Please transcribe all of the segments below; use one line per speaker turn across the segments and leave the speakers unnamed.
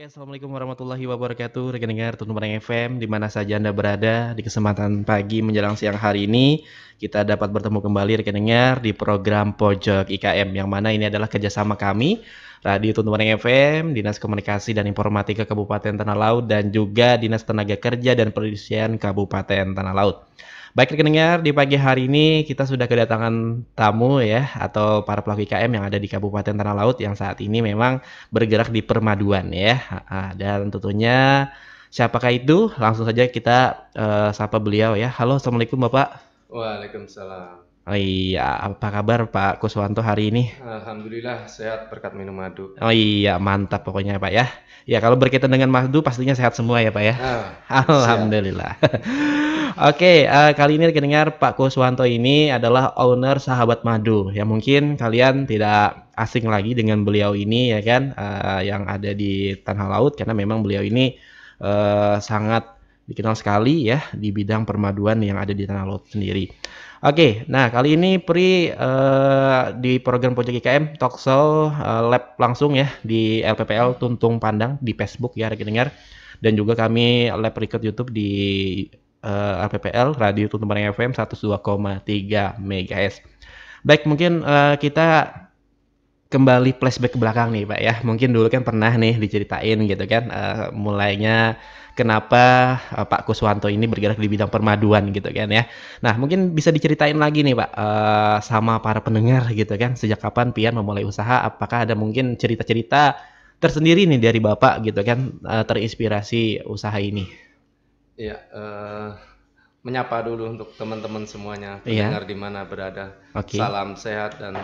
Assalamualaikum warahmatullahi wabarakatuh. Rekan dengar Tuntu Bareng FM, di mana saja Anda berada, di kesempatan pagi menjelang siang hari ini, kita dapat bertemu kembali rekan dengar di program Pojok IKM, yang mana ini adalah kerjasama kami, Radio Tuntu Bareng FM, Dinas Komunikasi dan Informatika Kabupaten Tanah Laut, dan juga Dinas Tenaga Kerja dan Perindustrian Kabupaten Tanah Laut. Baik rekan dengar, di pagi hari ini kita sudah kedatangan tamu ya, atau para pelaku IKM yang ada di Kabupaten Tanah Laut yang saat ini memang bergerak di permaduan ya. Dan tentunya siapakah itu? Langsung saja kita sapa beliau ya. Halo, Assalamualaikum Bapak.
Waalaikumsalam.
Oh iya, apa kabar Pak Kuswanto hari ini?
Alhamdulillah sehat berkat minum madu.
Oh iya, mantap pokoknya Pak ya. Ya, kalau berkaitan dengan madu pastinya sehat semua ya Pak ya.
Siap.
Alhamdulillah. Oke, kali ini dengar Pak Kuswanto ini adalah owner Sahabat Madu. Ya mungkin kalian tidak asing lagi dengan beliau ini ya kan, yang ada di Tanah Laut karena memang beliau ini sangat dikenal sekali ya di bidang permaduan yang ada di Tanah Laut sendiri. Oke, nah kali ini Pri di program Pojok IKM Talkshow Lab langsung ya di LPPL Tuntung Pandang di Facebook ya rekan dengar, dan juga kami live record YouTube di LPPL Radio Tuntung Pandang FM 102,3 MHz. Baik, mungkin kita kembali flashback ke belakang nih Pak ya. Mungkin dulu kan pernah nih diceritain gitu kan, mulainya kenapa Pak Kuswanto ini bergerak di bidang permaduan gitu kan ya. Nah mungkin bisa diceritain lagi nih Pak, sama para pendengar gitu kan, sejak kapan Pian memulai usaha, apakah ada mungkin cerita-cerita tersendiri nih dari Bapak gitu kan, terinspirasi usaha ini.
Iya, menyapa dulu untuk teman-teman semuanya,
Iya,
pendengar di mana berada.
oke.
Salam sehat dan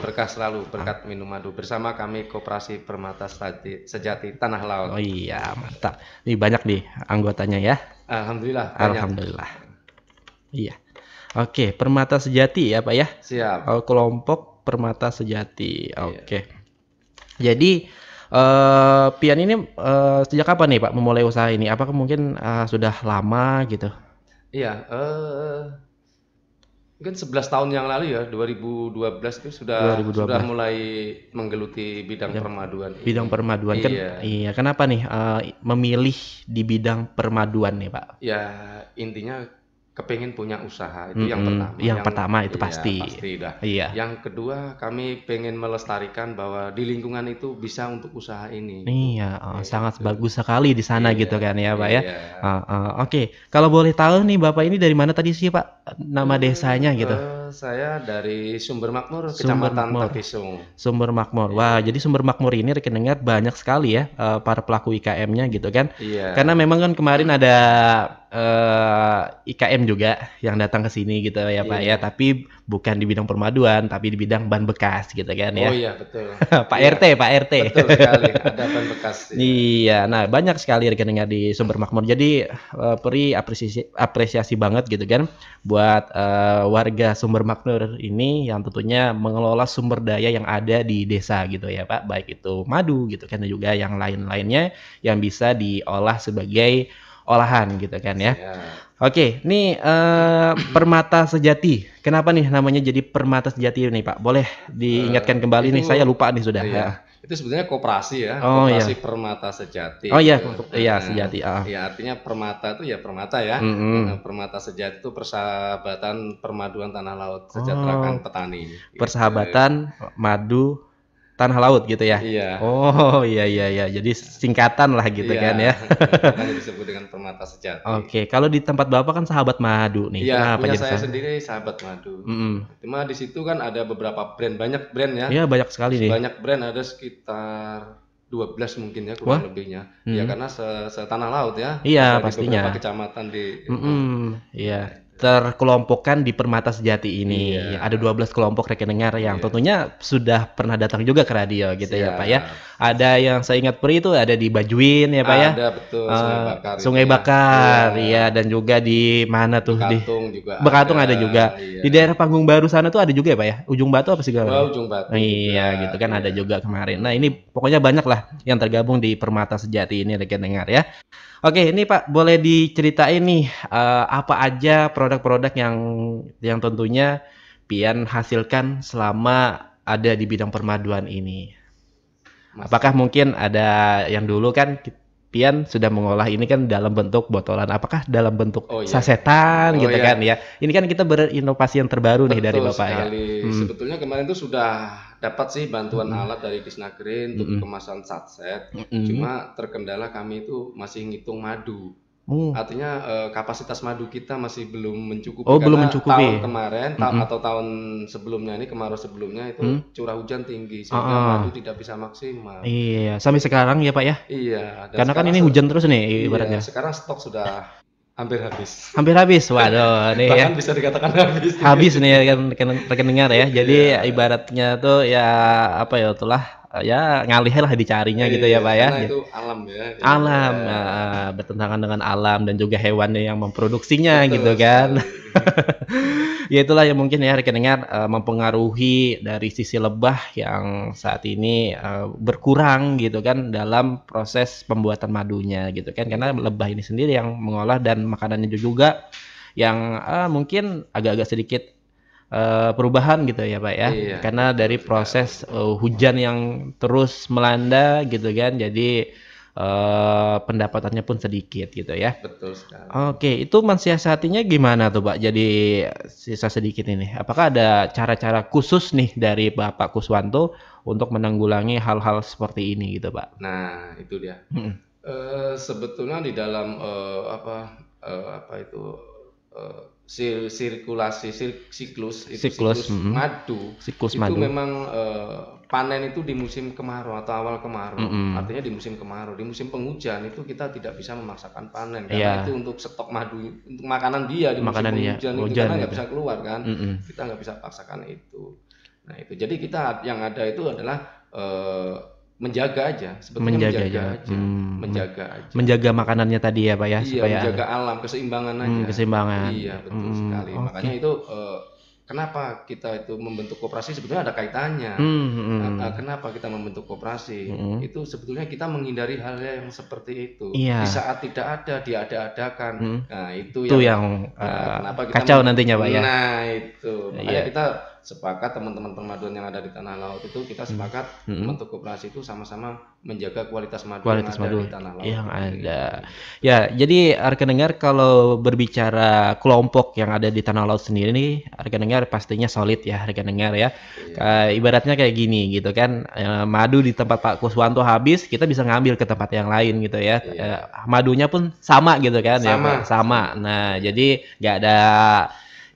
berkah selalu berkat minum madu. Bersama kami Koperasi Permata Sejati Tanah Laut.
Oh iya, mantap. Ini banyak nih anggotanya ya.
Alhamdulillah banyak.
Alhamdulillah. Iya. Oke, Permata Sejati ya Pak ya.
Siap.
Kelompok Permata Sejati.
Iya.
Oke. Jadi Pian ini sejak kapan nih Pak memulai usaha ini? Apakah mungkin sudah lama gitu?
Iya, mungkin 11 tahun yang lalu ya, 2012 itu sudah
2012.
mulai menggeluti bidang permaduan
Bidang
ini.
permaduan kan?
Iya.
Iya. Kenapa nih memilih di bidang permaduan nih Pak?
Ya intinya kepengen punya usaha itu yang pertama.
Yang pertama itu
Iya,
pasti.
pasti dah.
Iya.
Yang kedua kami pengen melestarikan bahwa di lingkungan itu bisa untuk usaha ini.
Iya, sangat
Gitu.
bagus sekali di sana
Iya,
gitu kan ya Pak ya.
iya.
Oke, kalau boleh tahu nih Bapak ini dari mana tadi sih Pak? Nama desanya gitu.
Saya dari Sumber Makmur,
Sumber
Kecamatan
Makmur.
Takisung.
Sumber Makmur. Wah, jadi Sumber Makmur ini rekan dengar banyak sekali ya para pelaku IKM-nya gitu kan.
Iya.
Karena memang kan kemarin ada IKM juga yang datang ke sini gitu ya Pak ya, tapi bukan di bidang permaduan, tapi di bidang ban bekas gitu kan ya.
Oh iya betul.
Pak
Iya.
RT, Pak RT.
Betul sekali, ada ban bekas.
Iya, nah banyak sekali rekan dengar di Sumber Makmur. Jadi Peri apresiasi banget gitu kan buat warga Sumber Makmur ini yang tentunya mengelola sumber daya yang ada di desa gitu ya Pak, baik itu madu gitu kan, dan juga yang lain-lainnya yang bisa diolah sebagai olahan gitu kan ya.
Ya.
Oke, nih Permata Sejati. Kenapa nih namanya jadi Permata Sejati nih Pak? Boleh diingatkan kembali nih, saya lupa nih sudah.
Iya. Itu sebenarnya koperasi ya,
Oh,
Koperasi
iya.
Permata Sejati.
Oh iya, iya Sejati.
Ya artinya permata itu ya permata ya. Permata Sejati itu persahabatan permaduan tanah laut, sejahterakan petani.
Persahabatan madu tanah laut gitu ya.
Iya.
Oh iya. Jadi singkatan lah gitu
Iya,
kan ya.
makanya disebut dengan Permata Sejati.
Oke, kalau di tempat Bapak kan Sahabat Madu nih.
Iya,
Kenapa
punya
jadi
saya sendiri Sahabat Madu. Cuma di situ kan ada beberapa brand, banyak brand ya.
Iya, banyak sekali nih.
Banyak brand, ada sekitar 12 mungkin ya kurang lebihnya. Ya karena setanah laut ya.
Iya,
Ada di
pastinya.
beberapa kecamatan di
Iya. Terkelompokkan di Permata Sejati ini.
Iya.
Ada 12 kelompok rekan dengar yang tentunya sudah pernah datang juga ke radio gitu ya Pak ya. Ada yang saya ingat Pri itu ada di Bajuin ya Pak ya.
Ada betul Sungai Bakar.
Sungai
itu ya.
Bakar,
Iya.
iya, dan juga di mana tuh di
Bekatung juga.
Bekatung ada juga.
Iya.
Di daerah Panggung Baru sana tuh ada juga ya Pak ya. Ujung Batu apa sih
Oh, Ujung Batu.
Iya
juga.
gitu kan, ada
Iya.
juga kemarin. Nah ini pokoknya banyak lah yang tergabung di Permata Sejati ini rekan dengar ya. Oke, ini Pak boleh diceritain nih apa aja produk-produk yang tentunya Pian hasilkan selama ada di bidang permaduan ini. Apakah mungkin ada yang dulu kan Pian sudah mengolah ini kan dalam bentuk botolan, apakah dalam bentuk sasetan gitu kan ya? Ini kan kita berinovasi yang terbaru nih dari Bapak
sekali. Ya. Sebetulnya kemarin itu sudah dapat sih bantuan alat dari Disnagri untuk kemasan saset. Cuma terkendala kami itu masih ngitung madu. Artinya kapasitas madu kita masih belum mencukupi karena tahun kemarin atau tahun sebelumnya ini kemarau sebelumnya itu curah hujan tinggi sehingga madu tidak bisa maksimal.
Iya, sampai sekarang ya Pak ya?
Iya.
Karena kan ini hujan terus nih ibaratnya.
Sekarang stok sudah hampir habis.
Hampir habis, waduh nih
bahkan bisa dikatakan habis.
Habis nih rekan dengar ya. Jadi ibaratnya tuh ya apa ya itulah ya ngalih lah dicarinya gitu ya Pak ya.
Karena itu alam ya.
Alam, bertentangan dengan alam dan juga hewannya yang memproduksinya gitu kan. Ya itulah yang mungkin ya rekan dengar mempengaruhi dari sisi lebah yang saat ini berkurang gitu kan dalam proses pembuatan madunya gitu kan, karena lebah ini sendiri yang mengolah dan makanannya juga yang mungkin agak-agak sedikit perubahan gitu ya Pak ya, karena dari proses hujan yang terus melanda gitu kan, jadi pendapatannya pun sedikit gitu ya.
Betul sekali.
Oke, itu mensiasatinya gimana tuh Pak? Jadi sisa sedikit ini, apakah ada cara-cara khusus nih dari Bapak Kuswanto untuk menanggulangi hal-hal seperti ini gitu Pak?
Nah itu dia. Sebetulnya di dalam siklus madu itu memang panen itu di musim kemarau atau awal kemarau. Artinya di musim kemarau, di musim penghujan itu kita tidak bisa memaksakan panen karena itu untuk stok madu, untuk makanan dia di musim penghujan itu karena nggak bisa keluar kan. Kita nggak bisa paksakan itu. Nah itu jadi kita yang ada itu adalah menjaga aja, sebetulnya
menjaga makanannya tadi ya Pak ya, supaya
menjaga alam, keseimbangan aja.
Keseimbangan.
Iya betul sekali. Makanya itu kenapa kita itu membentuk koperasi sebetulnya ada kaitannya. Kenapa kita membentuk koperasi? Itu sebetulnya kita menghindari hal yang seperti itu. Di saat tidak ada diada-adakan. Nah itu yang kenapa kita
kacau nantinya Pak ya.
Nah itu makanya kita sepakat teman-teman permaduan yang ada di tanah laut itu kita sepakat membentuk koperasi itu sama-sama menjaga kualitas madu yang ada di tanah laut
yang ada. Ya, jadi rekan dengar kalau berbicara kelompok yang ada di tanah laut sendiri nih, rekan dengar pastinya solid ya rekan dengar ya. Ibaratnya kayak gini gitu kan, madu di tempat Pak Kuswanto habis, kita bisa ngambil ke tempat yang lain gitu ya. Madunya pun sama gitu kan sama. Nah, jadi nggak ada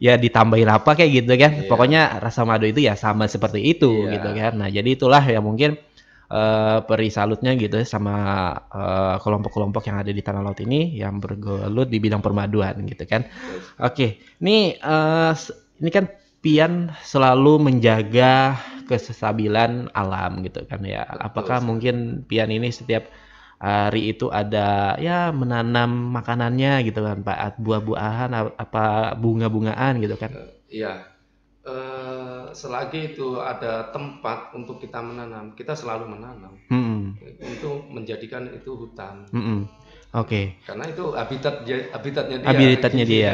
ya ditambahin apa kayak gitu kan. Pokoknya rasa madu itu ya sama seperti itu gitu kan. Nah, jadi itulah yang mungkin peri salutnya gitu sama kelompok-kelompok yang ada di tanah laut ini yang bergelut di bidang permaduan gitu kan. Oke, ini kan Pian selalu menjaga kestabilan alam gitu kan ya. Apakah mungkin Pian ini setiap hari itu ada ya menanam makanannya gitu kan Pak, buah-buahan apa bunga-bungaan gitu kan?
Iya. Selagi itu ada tempat untuk kita menanam, kita selalu menanam. Untuk menjadikan itu hutan.
Oke.
Karena itu habitatnya dia.
Habitatnya dia.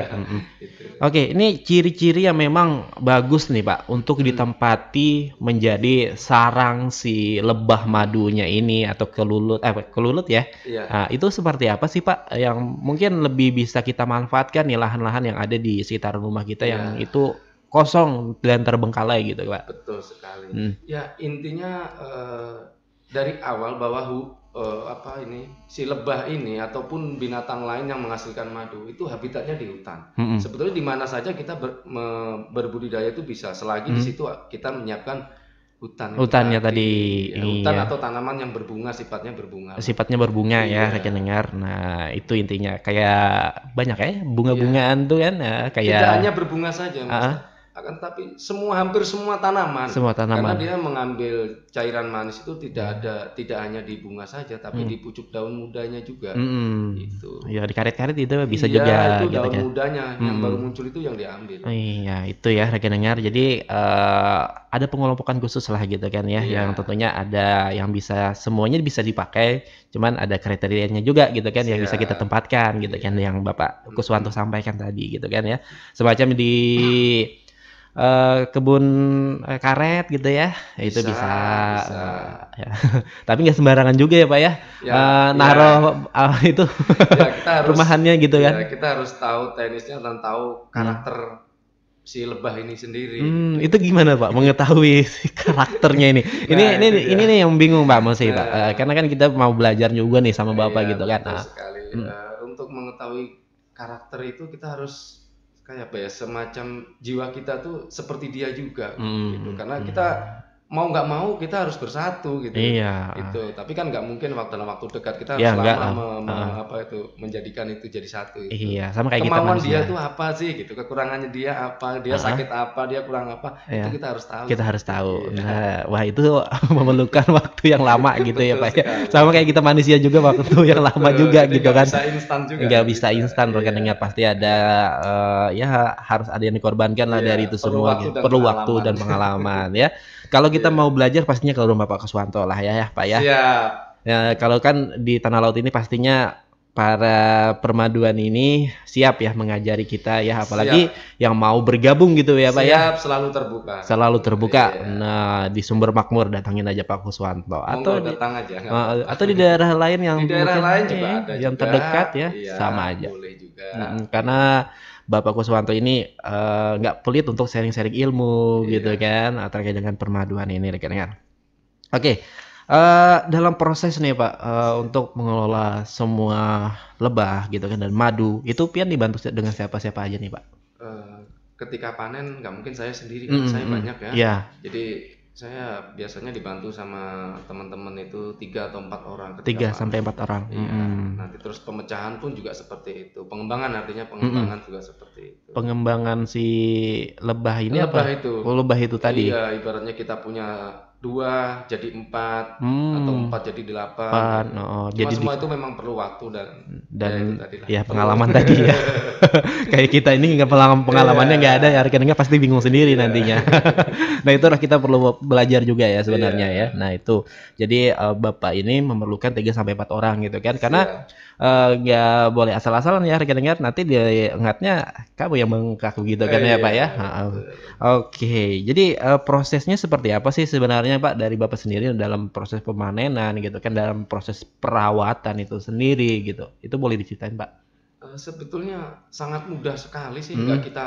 Oke, ini ciri-ciri yang memang bagus nih Pak untuk ditempati menjadi sarang si lebah madunya ini atau kelulut ya. Nah, itu seperti apa sih Pak yang mungkin lebih bisa kita manfaatkan nih lahan-lahan yang ada di sekitar rumah kita yang itu kosong dan terbengkalai gitu Pak?
Betul sekali. Ya intinya dari awal bahwa si lebah ini ataupun binatang lain yang menghasilkan madu itu habitatnya di hutan. Sebetulnya di mana saja kita berbudidaya itu bisa selagi di situ kita menyiapkan hutannya tadi. Hutan atau tanaman yang berbunga, sifatnya berbunga
ya rekan dengar. Nah itu intinya kayak banyak ya bunga-bungaan tuh kan kayak
tidak hanya berbunga saja Mas. Akan tapi hampir semua tanaman. Karena dia mengambil cairan manis itu tidak hanya di bunga saja tapi di pucuk daun mudanya juga. Itu.
Ya di karet-karet itu bisa juga
itu
gitu
daun
kan.
mudanya yang baru muncul itu yang diambil.
Iya, itu ya rekan dengar. Jadi ada pengelompokan khusus lah gitu kan ya, yang tentunya ada yang bisa semuanya bisa dipakai, cuman ada kriterianya juga gitu kan yang bisa kita tempatkan gitu kan yang Bapak Kuswanto sampaikan tadi gitu kan ya. Semacam di kebun karet gitu ya, itu bisa. Ya. Tapi nggak sembarangan juga ya Pak ya, naruh itu
kita harus,
rumahannya gitu kan.
Kita harus tahu teknisnya dan tahu karakter si lebah ini sendiri.
Itu gimana Pak mengetahui si karakternya ini? Ini nih yang bingung Pak masih Pak. Karena kan kita mau belajar juga nih sama Bapak gitu kan.
Sekali. Untuk mengetahui karakter itu kita harus kayak apa ya, semacam jiwa kita tuh seperti dia juga gitu. Karena kita mau nggak mau kita harus bersatu gitu.
Iya.
Itu. Tapi kan nggak mungkin dalam waktu dekat kita harus menjadikan itu jadi satu. Itu.
Iya, sama kayak
kemauan dia tuh apa sih gitu, kekurangannya dia apa, dia sakit apa, dia kurang apa, itu kita harus tahu.
Kita harus tahu. Nah, wah itu memerlukan waktu yang lama gitu ya Pak ya. Sama kayak kita manusia juga waktu yang lama juga gitu kan.
Nggak bisa instan juga.
Nggak bisa instan, rekeningnya pasti ada ya harus ada yang dikorbankan lah dari itu semua. Perlu waktu dan pengalaman ya. Kalau kita mau belajar pastinya ke rumah Pak Kuswanto lah ya Pak ya.
Siap.
Ya kalau kan di Tanah Laut ini pastinya para permaduan ini siap ya mengajari kita ya, apalagi yang mau bergabung gitu ya Pak ya.
Siap, selalu terbuka.
Selalu terbuka. Nah, di Sumber Makmur datangin aja Pak Kuswanto
atau datang aja.
Atau di daerah lain yang
di daerah lain juga ada
yang terdekat ya, sama aja.
Boleh juga.
Karena Bapak Kuswanto ini nggak pelit untuk sharing-sharing ilmu gitu kan terkait dengan permaduan ini rekan-rekan. Oke, dalam proses nih Pak untuk mengelola semua lebah gitu kan dan madu itu Pian dibantu dengan siapa-siapa aja nih Pak?
Ketika panen nggak mungkin saya sendiri kan, saya banyak ya.
Yeah.
Jadi saya biasanya dibantu sama teman-teman itu 3 atau 4 orang.
3 sampai 4 orang.
Nanti terus pemecahan pun juga seperti itu. Pengembangan artinya pengembangan juga seperti itu.
Pengembangan si lebah ini
lebah
apa?
Itu.
Lebah itu tadi.
Iya, ibaratnya kita punya 2 jadi 4 atau 4 jadi 8. Jadi semua itu memang perlu waktu dan
ya pengalaman tadi ya. Kayak kita ini nggak pengalamannya nggak ada ya, rekeningnya pasti bingung sendiri nantinya. Nah itulah kita perlu belajar juga ya sebenarnya ya. Nah itu jadi Bapak ini memerlukan 3 sampai 4 orang gitu kan, karena nggak boleh asal-asalan ya rekan-rekan, nanti dia ingatnya kamu yang mengkaku gitu kan ya Pak ya. Oke, jadi prosesnya seperti apa sih sebenarnya Pak dari Bapak sendiri dalam proses pemanenan gitu kan, dalam proses perawatan itu sendiri gitu, itu boleh diceritain Pak?
Sebetulnya sangat mudah sekali sih, nggak kita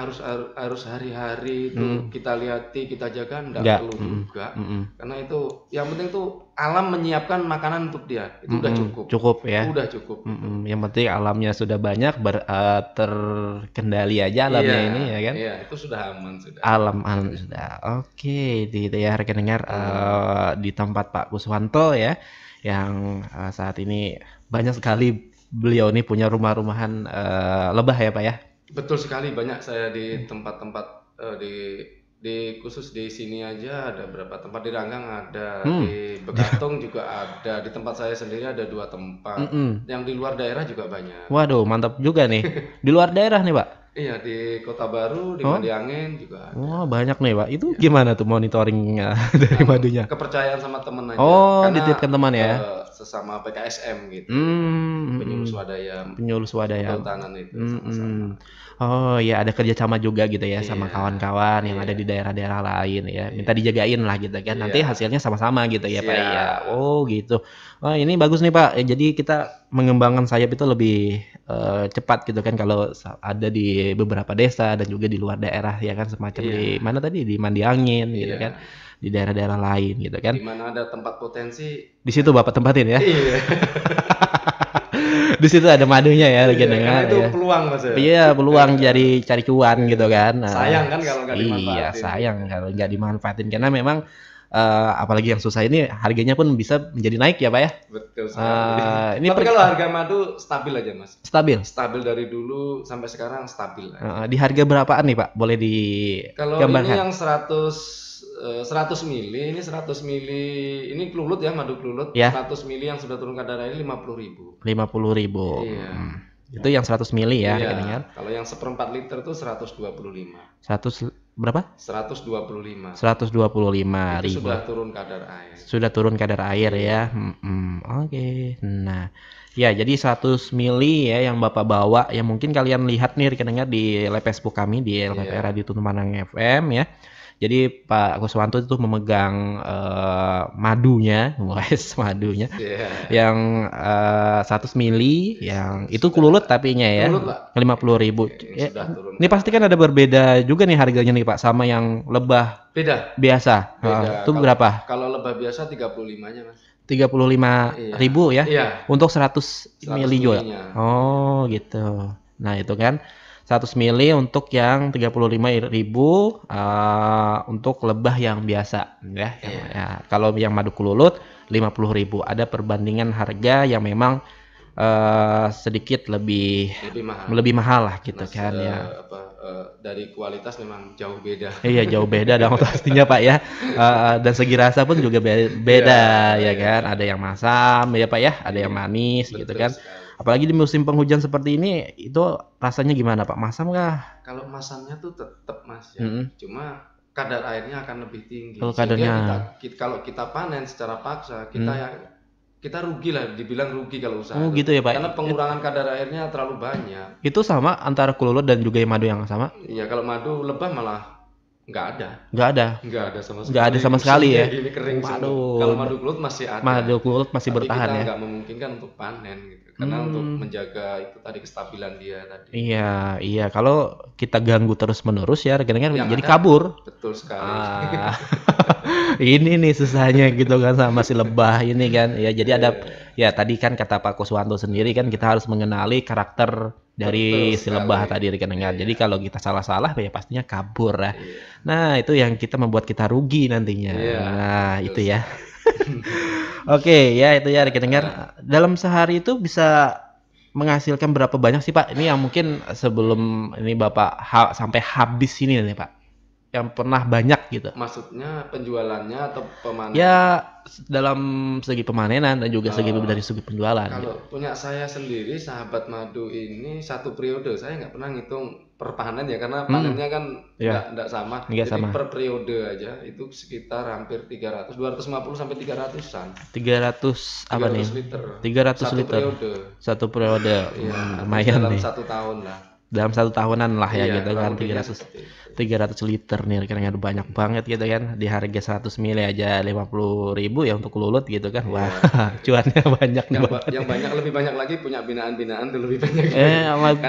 harus hari-hari itu kita lihati, kita jaga, nggak perlu juga. Karena itu yang penting tuh alam menyiapkan makanan untuk dia, itu udah cukup.
Cukup ya.
Udah cukup.
Yang penting alamnya sudah banyak terkendali aja alamnya ini ya kan.
Iya, itu sudah aman sudah.
Alam sudah. Oke, gitu ya rekan dengar di tempat Pak Kuswanto ya, yang saat ini banyak sekali beliau ini punya rumah-rumahan lebah ya Pak ya?
Betul sekali, banyak saya di tempat-tempat di khusus di sini aja ada berapa tempat, di Ranggang ada, di Begatong juga ada, di tempat saya sendiri ada 2 tempat, yang di luar daerah juga banyak.
Waduh, mantap juga nih. Di luar daerah nih Pak?
Iya, di Kota Baru, di Mandiangin juga ada.
Oh, banyak nih Pak. Itu gimana tuh monitoringnya dari madunya?
Kepercayaan sama teman aja.
Oh, dititipkan teman ya?
Sesama PKSM gitu. Penyuluh swadaya.
Penyuluh swadaya.
Kehutanan itu sama-sama.
Oh ya, ada kerjasama juga gitu ya sama kawan-kawan yang ada di daerah-daerah lain ya. Minta dijagain lah gitu kan. Nanti hasilnya sama-sama gitu ya Pak ya. Oh gitu. Oh ini bagus nih Pak. Jadi kita mengembangkan sayap itu lebih cepat gitu kan kalau ada di beberapa desa dan juga di luar daerah ya kan, semacam di mana tadi, di Mandiangin gitu kan, di daerah-daerah lain gitu kan.
Di mana ada tempat potensi,
di situ Bapak tempatin ya.
Iya.
Di situ ada madunya ya, karena
itu peluang Mas ya.
Iya, peluang cari cuan gitu kan.
Sayang kan kalau nggak dimanfaatin.
Iya, sayang kalau nggak dimanfaatin karena memang apalagi yang susah ini harganya pun bisa menjadi naik ya Pak ya.
Betul sekali. Tapi kalau harga madu stabil aja Mas.
Stabil.
Stabil dari dulu sampai sekarang stabil.
Di harga berapaan nih Pak? Boleh
kalau ini yang 100 mili, ini 100 mili, ini klulut ya, madu klulut. 100 mili yang sudah turun kadar air 50.000.
50.000.
Iya.
Itu yang 100 mili ya,
iya. Kalau yang 1/4 liter itu 125.
berapa?
125.
125
Itu
ribu.
sudah turun kadar air.
Sudah turun kadar air ya. Oke. Nah, ya jadi 100 mili ya yang Bapak bawa, yang mungkin kalian lihat nih rekan dengar di live Facebook kami di LPP Radio Tunumanang FM ya. Jadi Pak Kuswanto itu memegang madunya, madunya yang 100 mili, yang itu kululut tapinya ya, 50.000. Ya, ini pasti kan ada berbeda juga nih harganya nih Pak, sama yang lebah biasa. Itu berapa?
Kalau lebah biasa 35-nya Mas.
35.000 ya?
Iya.
Untuk 100 mili juga. Oh gitu. Nah itu kan 100 mili untuk yang 35.000 untuk lebah yang biasa ya. Ya kalau yang madu kululut 50.000. Ada perbandingan harga yang memang sedikit lebih mahal lah gitu kan ya.
Dari kualitas memang jauh beda.
Iya jauh beda dong pastinya Pak ya. Dan segi rasa pun juga beda ya kan. Ada yang masam ya Pak ya, ada yang manis gitu kan. Apalagi di musim penghujan seperti ini, itu rasanya gimana Pak? Masam kah?
Kalau masamnya tuh tetap Mas ya. Cuma kadar airnya akan lebih tinggi.
Kadarnya.
Kalau kita panen secara paksa, kita rugi lah, dibilang rugi kalau usaha.
Oh gitu ya Pak.
Karena pengurangan kadar airnya terlalu banyak.
Itu sama antara kululut dan juga madu yang sama?
Iya, kalau madu lebah malah nggak ada.
Nggak ada sama sekali. Nggak ada sama sekali ya.
Ini kering semua. Kalau madu kululut masih ada.
Madu kululut masih bertahan ya.
Tapi kita nggak memungkinkan untuk panen gitu. Karena untuk menjaga itu tadi kestabilan dia tadi.
Iya. Kalau kita ganggu terus-menerus ya, rekan-rekan jadi kabur.
Betul sekali.
Ini nih susahnya gitu kan sama si lebah ini kan. Ya jadi ada ya tadi kan kata Pak Kuswanto sendiri kan kita harus mengenali karakter dari si lebah tadi rekan-rekan. Jadi kalau kita salah-salah ya pastinya kabur ya. Nah, itu yang membuat kita rugi nantinya. Nah, itu ya. Oke, ya itu ya rekan-rekan. Dalam sehari itu bisa menghasilkan berapa banyak sih Pak? Ini yang mungkin sebelum ini Bapak sampai habis ini nih Pak. Yang pernah banyak gitu.
Maksudnya penjualannya atau pemanenan?
Ya dalam segi pemanenan dan juga dari segi penjualan.
Kalau punya saya sendiri Sahabat Madu ini satu periode, saya nggak pernah ngitung per panen ya karena panennya kan nggak sama. Jadi per periode aja itu sekitar hampir 250 sampai 300-an.
300 apa nih? 300 liter. Satu periode. Lumayan
dalam
nih.
1 tahun lah.
Dalam 1 tahunan lah ya gitu kan 300 liter nih kan banyak banget gitu kan, di harga 100 mili aja 50.000 ya untuk kululut gitu kan. Wah, cuannya banyak nih.
Yang banyak lebih banyak lagi punya binaan-binaan tuh lebih banyak.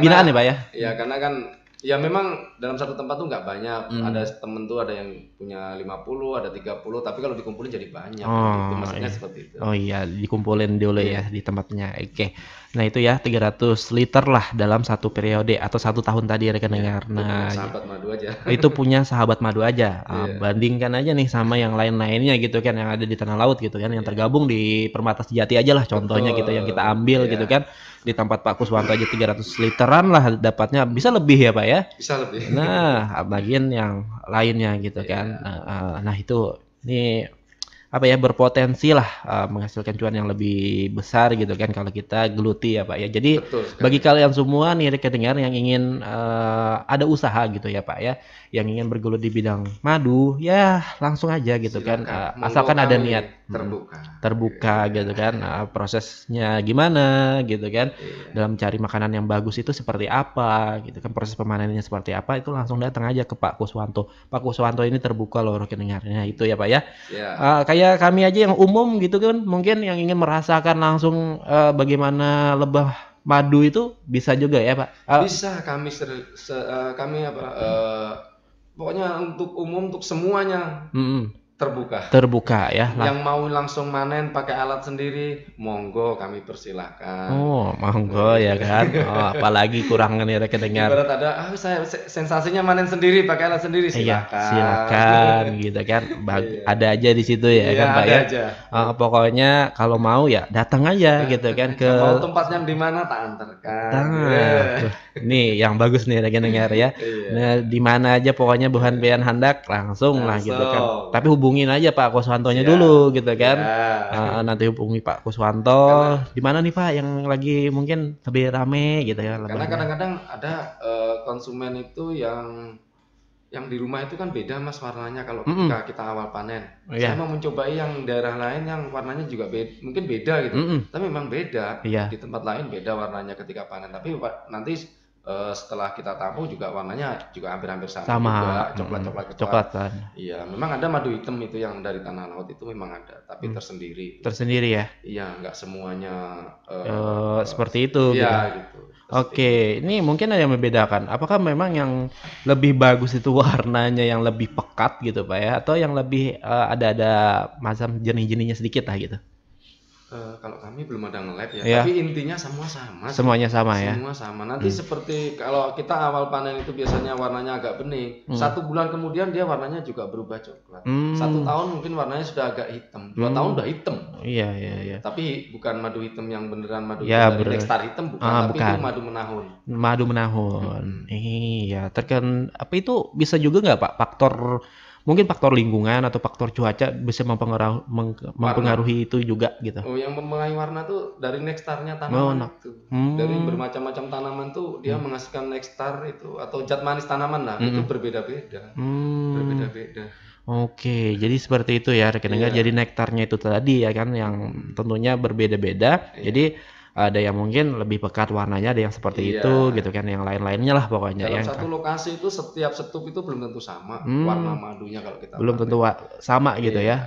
Binaan ya Pak ya?
Ya karena kan ya memang dalam satu tempat tuh nggak banyak. Ada temen tuh ada yang punya 50, ada 30, tapi kalau dikumpulin jadi banyak gitu. Maksudnya seperti itu.
Oh iya, dikumpulin dulu ya di tempatnya. Oke. Nah, itu ya 300 liter lah dalam satu periode atau 1 tahun tadi rekan dengar. Nah,
Sahabat Madu aja.
Itu punya Sahabat Madu aja. Bandingkan aja nih sama yang lain-lainnya gitu kan yang ada di tanah laut gitu kan, yang tergabung di Permata Sejati aja lah contohnya gitu yang kita ambil gitu kan. Di tempat Pak Kuswanto aja 300 literan lah dapatnya, bisa lebih ya Pak ya?
Bisa lebih.
Nah, bagian yang lainnya gitu kan. Nah, itu ini apa ya, berpotensi lah menghasilkan cuan yang lebih besar gitu kan kalau kita geluti ya Pak ya. Jadi bagi kalian semua nih rekan dengar yang ingin ada usaha gitu ya Pak ya, yang ingin bergelut di bidang madu ya langsung aja gitu. Silakan. Kan asalkan ada niat terbuka gitu kan. Prosesnya gimana gitu kan, dalam cari makanan yang bagus itu seperti apa gitu kan, proses pemanenannya seperti apa, itu langsung datang aja ke Pak Kuswanto. Pak Kuswanto ini terbuka loh rekan dengarnya itu ya Pak ya. Kayak kami aja yang umum gitu kan, mungkin yang ingin merasakan langsung bagaimana lebah madu itu bisa juga ya Pak?
Bisa, kami pokoknya untuk umum, untuk semuanya terbuka ya. Yang mau langsung manen pakai alat sendiri, monggo kami persilahkan.
Oh, monggo ya kan. Apalagi kurang nih rekan dengar.
Ibarat ada, saya sensasinya manen sendiri pakai alat sendiri, silakan.
Silakan gitu kan. Ada aja di situ ya kan Pak ya. Pokoknya kalau mau ya datang aja gitu kan ke.
Mau tempatnya di mana tak antarkan.
Nih yang bagus nih rekan dengar ya. Nah, di mana aja pokoknya buhan bean handak langsung lah gitu kan. Tapi hubungin aja Pak Kuswantonya dulu gitu kan. Nanti hubungi Pak Kuswanto. Di mana nih Pak yang lagi mungkin lebih rame gitu ya.
Karena kadang-kadang ada konsumen itu yang yang di rumah itu kan beda Mas warnanya kalau ketika kita awal panen. Saya mau mencobai yang daerah lain yang warnanya juga mungkin beda gitu. Tapi memang beda. Di tempat lain beda warnanya ketika panen. Tapi nanti setelah kita tampung juga warnanya juga hampir-hampir sama juga, coklat kan. Iya, memang ada madu hitam itu yang dari tanah laut itu memang ada, tapi tersendiri.
Tersendiri ya?
Iya, nggak semuanya
seperti itu.
Iya gitu.
Oke, ini mungkin ada yang membedakan. Apakah memang yang lebih bagus itu warnanya yang lebih pekat gitu Pak ya, atau yang lebih ada macam jernih-jerninya sedikit lah gitu?
Kalau kami belum ada nge-lab ya, tapi intinya semua sama.
Semuanya sama ya?
Semua sama. Nanti seperti kalau kita awal panen itu biasanya warnanya agak bening. 1 bulan kemudian dia warnanya juga berubah coklat. 1 tahun mungkin warnanya sudah agak hitam. 2 tahun udah hitam.
Iya.
Tapi bukan madu hitam yang beneran madu hitam dari Nexstar hitam, bukan. Tapi itu madu menahun.
Madu menahun. Iya. Apa itu bisa juga nggak Pak mungkin faktor lingkungan atau faktor cuaca bisa mempengaruhi itu juga gitu.
Yang mempengaruhi warna tuh dari Nexstarnya tanaman itu. Dari bermacam-macam tanaman tuh dia menghasilkan Nexstar itu atau zat manis tanaman lah, itu berbeda-beda. Berbeda-beda.
Oke, jadi seperti itu ya rekan dengar. Jadi nektarnya itu tadi ya kan yang tentunya berbeda-beda. Jadi ada yang mungkin lebih pekat warnanya, ada yang seperti itu gitu kan, yang lain-lainnya lah pokoknya.
Dalam satu lokasi itu setiap setup itu belum tentu sama warna madunya kalau kita
belum tentu sama gitu ya.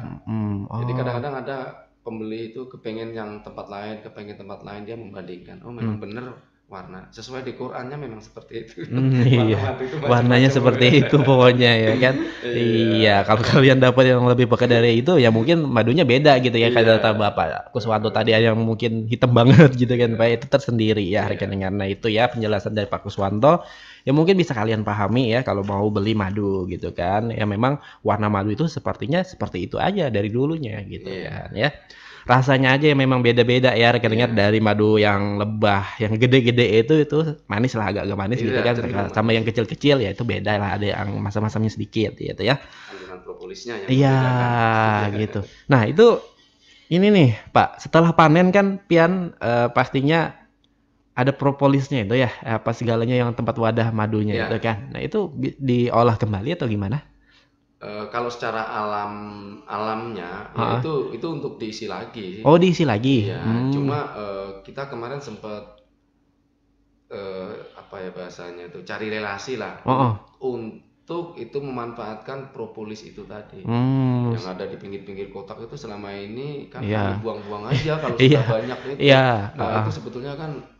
Jadi kadang-kadang ada pembeli itu kepengen yang tempat lain, dia membandingkan. Oh memang bener warna sesuai di Qurannya memang seperti itu.
Iya. Warnanya seperti itu pokoknya ya kan. Iya, kalau kalian dapat yang lebih pekat dari itu ya mungkin madunya beda gitu ya. Kata Bapak Kuswanto tadi yang mungkin hitam banget gitu kan Pak, itu tersendiri ya rekan dengar. Nah itu ya penjelasan dari Pak Kuswanto ya mungkin bisa kalian pahami ya kalau mau beli madu gitu kan. Ya memang warna madu itu sepertinya seperti itu aja dari dulunya gitu kan ya. Rasanya aja yang memang beda-beda ya rekan dengar, dari madu yang lebah, yang gede-gede itu manis lah, agak manis gitu kan, sama yang kecil-kecil ya itu beda lah, ada yang masam-masamnya sedikit gitu ya.
Kandungan propolisnya yang
iya gitu. Nah itu ini nih Pak, setelah panen kan pian pastinya ada propolisnya itu ya, apa segalanya yang tempat wadah madunya itu kan. Nah itu diolah kembali atau gimana?
Kalau secara alamnya ya itu untuk diisi lagi.
Oh diisi lagi.
Iya. Cuma kita kemarin sempat apa ya bahasanya itu cari relasi lah untuk itu memanfaatkan propolis itu tadi yang ada di pinggir-pinggir kotak itu selama ini kan dibuang-buang aja kalau sudah banyak itu. Nah itu sebetulnya kan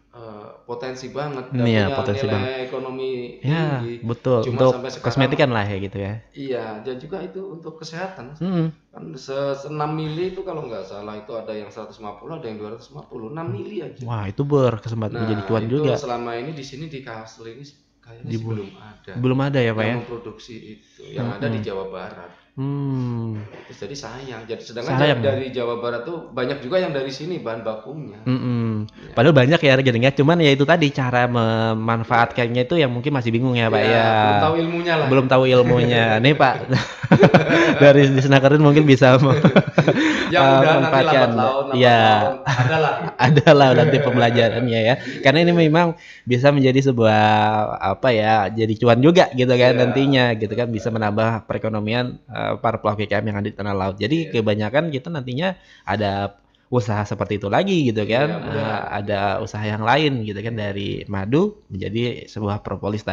potensi banget dan punya nilai ekonomi tinggi.
Betul.
Cuma
untuk
sampai sekarang
kosmetikan lah ya gitu ya.
Iya, dan juga itu untuk kesehatan. Kan 6 mili itu kalau nggak salah itu ada yang 150, ada yang 250, 6 mili aja.
Wah, itu berkesempatan menjadi cuan juga.
Selama ini di sini di Kalsel ini kayaknya belum ada.
Belum ada ya, Pak ya?
Yang memproduksi itu, yang ada di Jawa Barat. Jadi sayang. Jadi sedangkan dari Jawa Barat tuh banyak juga yang dari sini bahan bakunya.
Padahal banyak ya regeningnya, cuman ya itu tadi cara memanfaatkannya itu yang mungkin masih bingung ya Pak ya.
Belum tahu ilmunya lah.
Belum tahu ilmunya. Nih Pak dari Disnakerin mungkin bisa memanfaatkan. Ya adalah nanti pembelajarannya ya. Karena ini memang bisa menjadi sebuah apa ya, jadi cuan juga gitu kan nantinya gitu kan, bisa menambah perekonomian para pelaku UMKM yang ada di tanah laut. Jadi kebanyakan kita nantinya ada usaha seperti itu lagi gitu kan, ada usaha yang lain gitu kan, dari madu menjadi sebuah propolis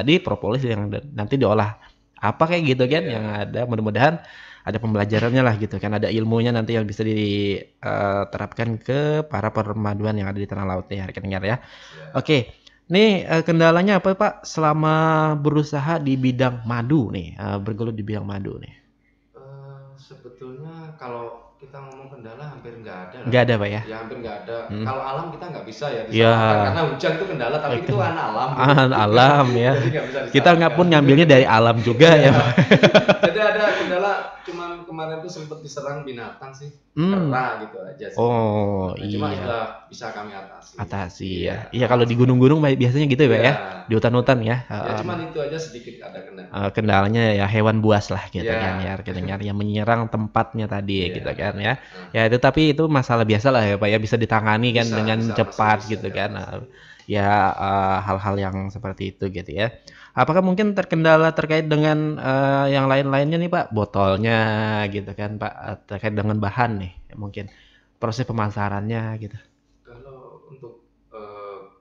yang nanti diolah apa kayak gitu kan, yang ada mudah-mudahan ada pembelajarannya lah gitu kan, ada ilmunya nanti yang bisa diterapkan ke para permaduan yang ada di tanah laut ya rekan dengar ya. Oke. Nih kendalanya apa Pak selama berusaha di bidang madu nih, bergelut di bidang madu nih?
Sebetulnya kalau kita ngomong kendala hampir nggak ada.
Nggak ada Pak ya?
Ya hampir nggak ada. Kalau alam kita nggak bisa ya disalahkan karena hujan itu kendala, tapi itu kan alam.
Alam ya. Kita nggak pun ngambilnya dari alam juga ya Pak.
Jadi ada kendala, cuman kemarin tuh sempat diserang binatang sih. Kera gitu aja sih.
Oh
cuma sudah bisa kami atasi.
Iya kalau di gunung-gunung biasanya gitu ya Pak ya. Di hutan-hutan ya.
Cuman itu aja sedikit ada kendala.
Kendalanya ya hewan buas lah gitu kan ya. Kita yang menyerang tempatnya tadi gitu kan ya. Ya itu tapi itu masalah biasa lah ya Pak ya, bisa ditangani kan dengan cepat gitu kan. Ya hal-hal yang seperti itu gitu ya. Apakah mungkin terkendala terkait dengan yang lain-lainnya nih Pak, botolnya gitu kan Pak, terkait dengan bahan nih mungkin proses pemasarannya gitu.
Kalau untuk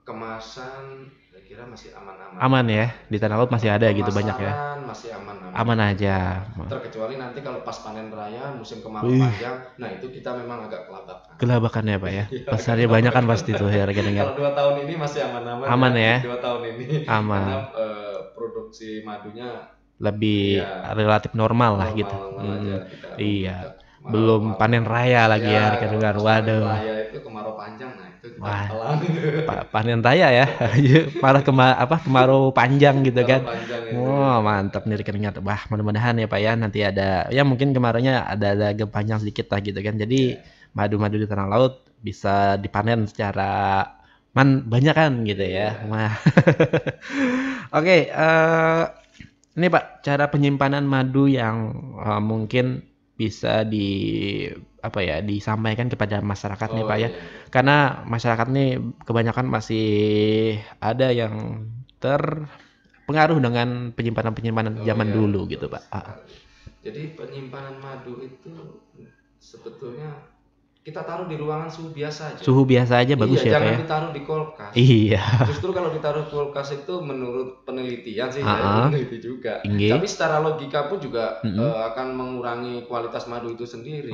kemasan saya kira masih aman-aman.
Aman ya, di Tanah Laut masih ada gitu banyak ya.
Masih aman-aman.
Aman aja.
Terkecuali nanti kalau pas panen raya musim kemarau panjang, nah itu kita memang agak kelabakan.
Kelabakan ya Pak ya. Pasarnya banyak kan pasti tuh ya
Kalau 2 tahun ini masih aman-aman.
Aman ya.
2 tahun ini.
Aman.
Karena produksi madunya
lebih relatif normal lah gitu. Iya. Belum panen raya lagi ya dengar. Waduh.
Raya itu kemarau panjang, nah itu kita alami.
Panen raya ya. Parah kemarau panjang gitu kan. Wah, mantap nih dengar. Wah, mudah-mudahan ya Pak ya nanti ada ya mungkin kemarinnya ada agak panjang sedikit lah gitu kan. Jadi madu-madu di Tanah Laut bisa dipanen secara banyak kan gitu ya. Wah. Oke, ini Pak, cara penyimpanan madu yang mungkin bisa disampaikan kepada masyarakat nih Pak ya. Karena masyarakat nih kebanyakan masih ada yang terpengaruh dengan penyimpanan zaman dulu gitu Pak.
Jadi penyimpanan madu itu sebetulnya kita taruh di ruangan suhu biasa aja.
Suhu biasa aja bagus ya Pak ya.
Jangan ditaruh di kulkas.
Iya.
Justru kalau ditaruh di kulkas itu menurut penelitian sih, saya meneliti juga. Tapi secara logika pun juga akan mengurangi kualitas madu itu sendiri.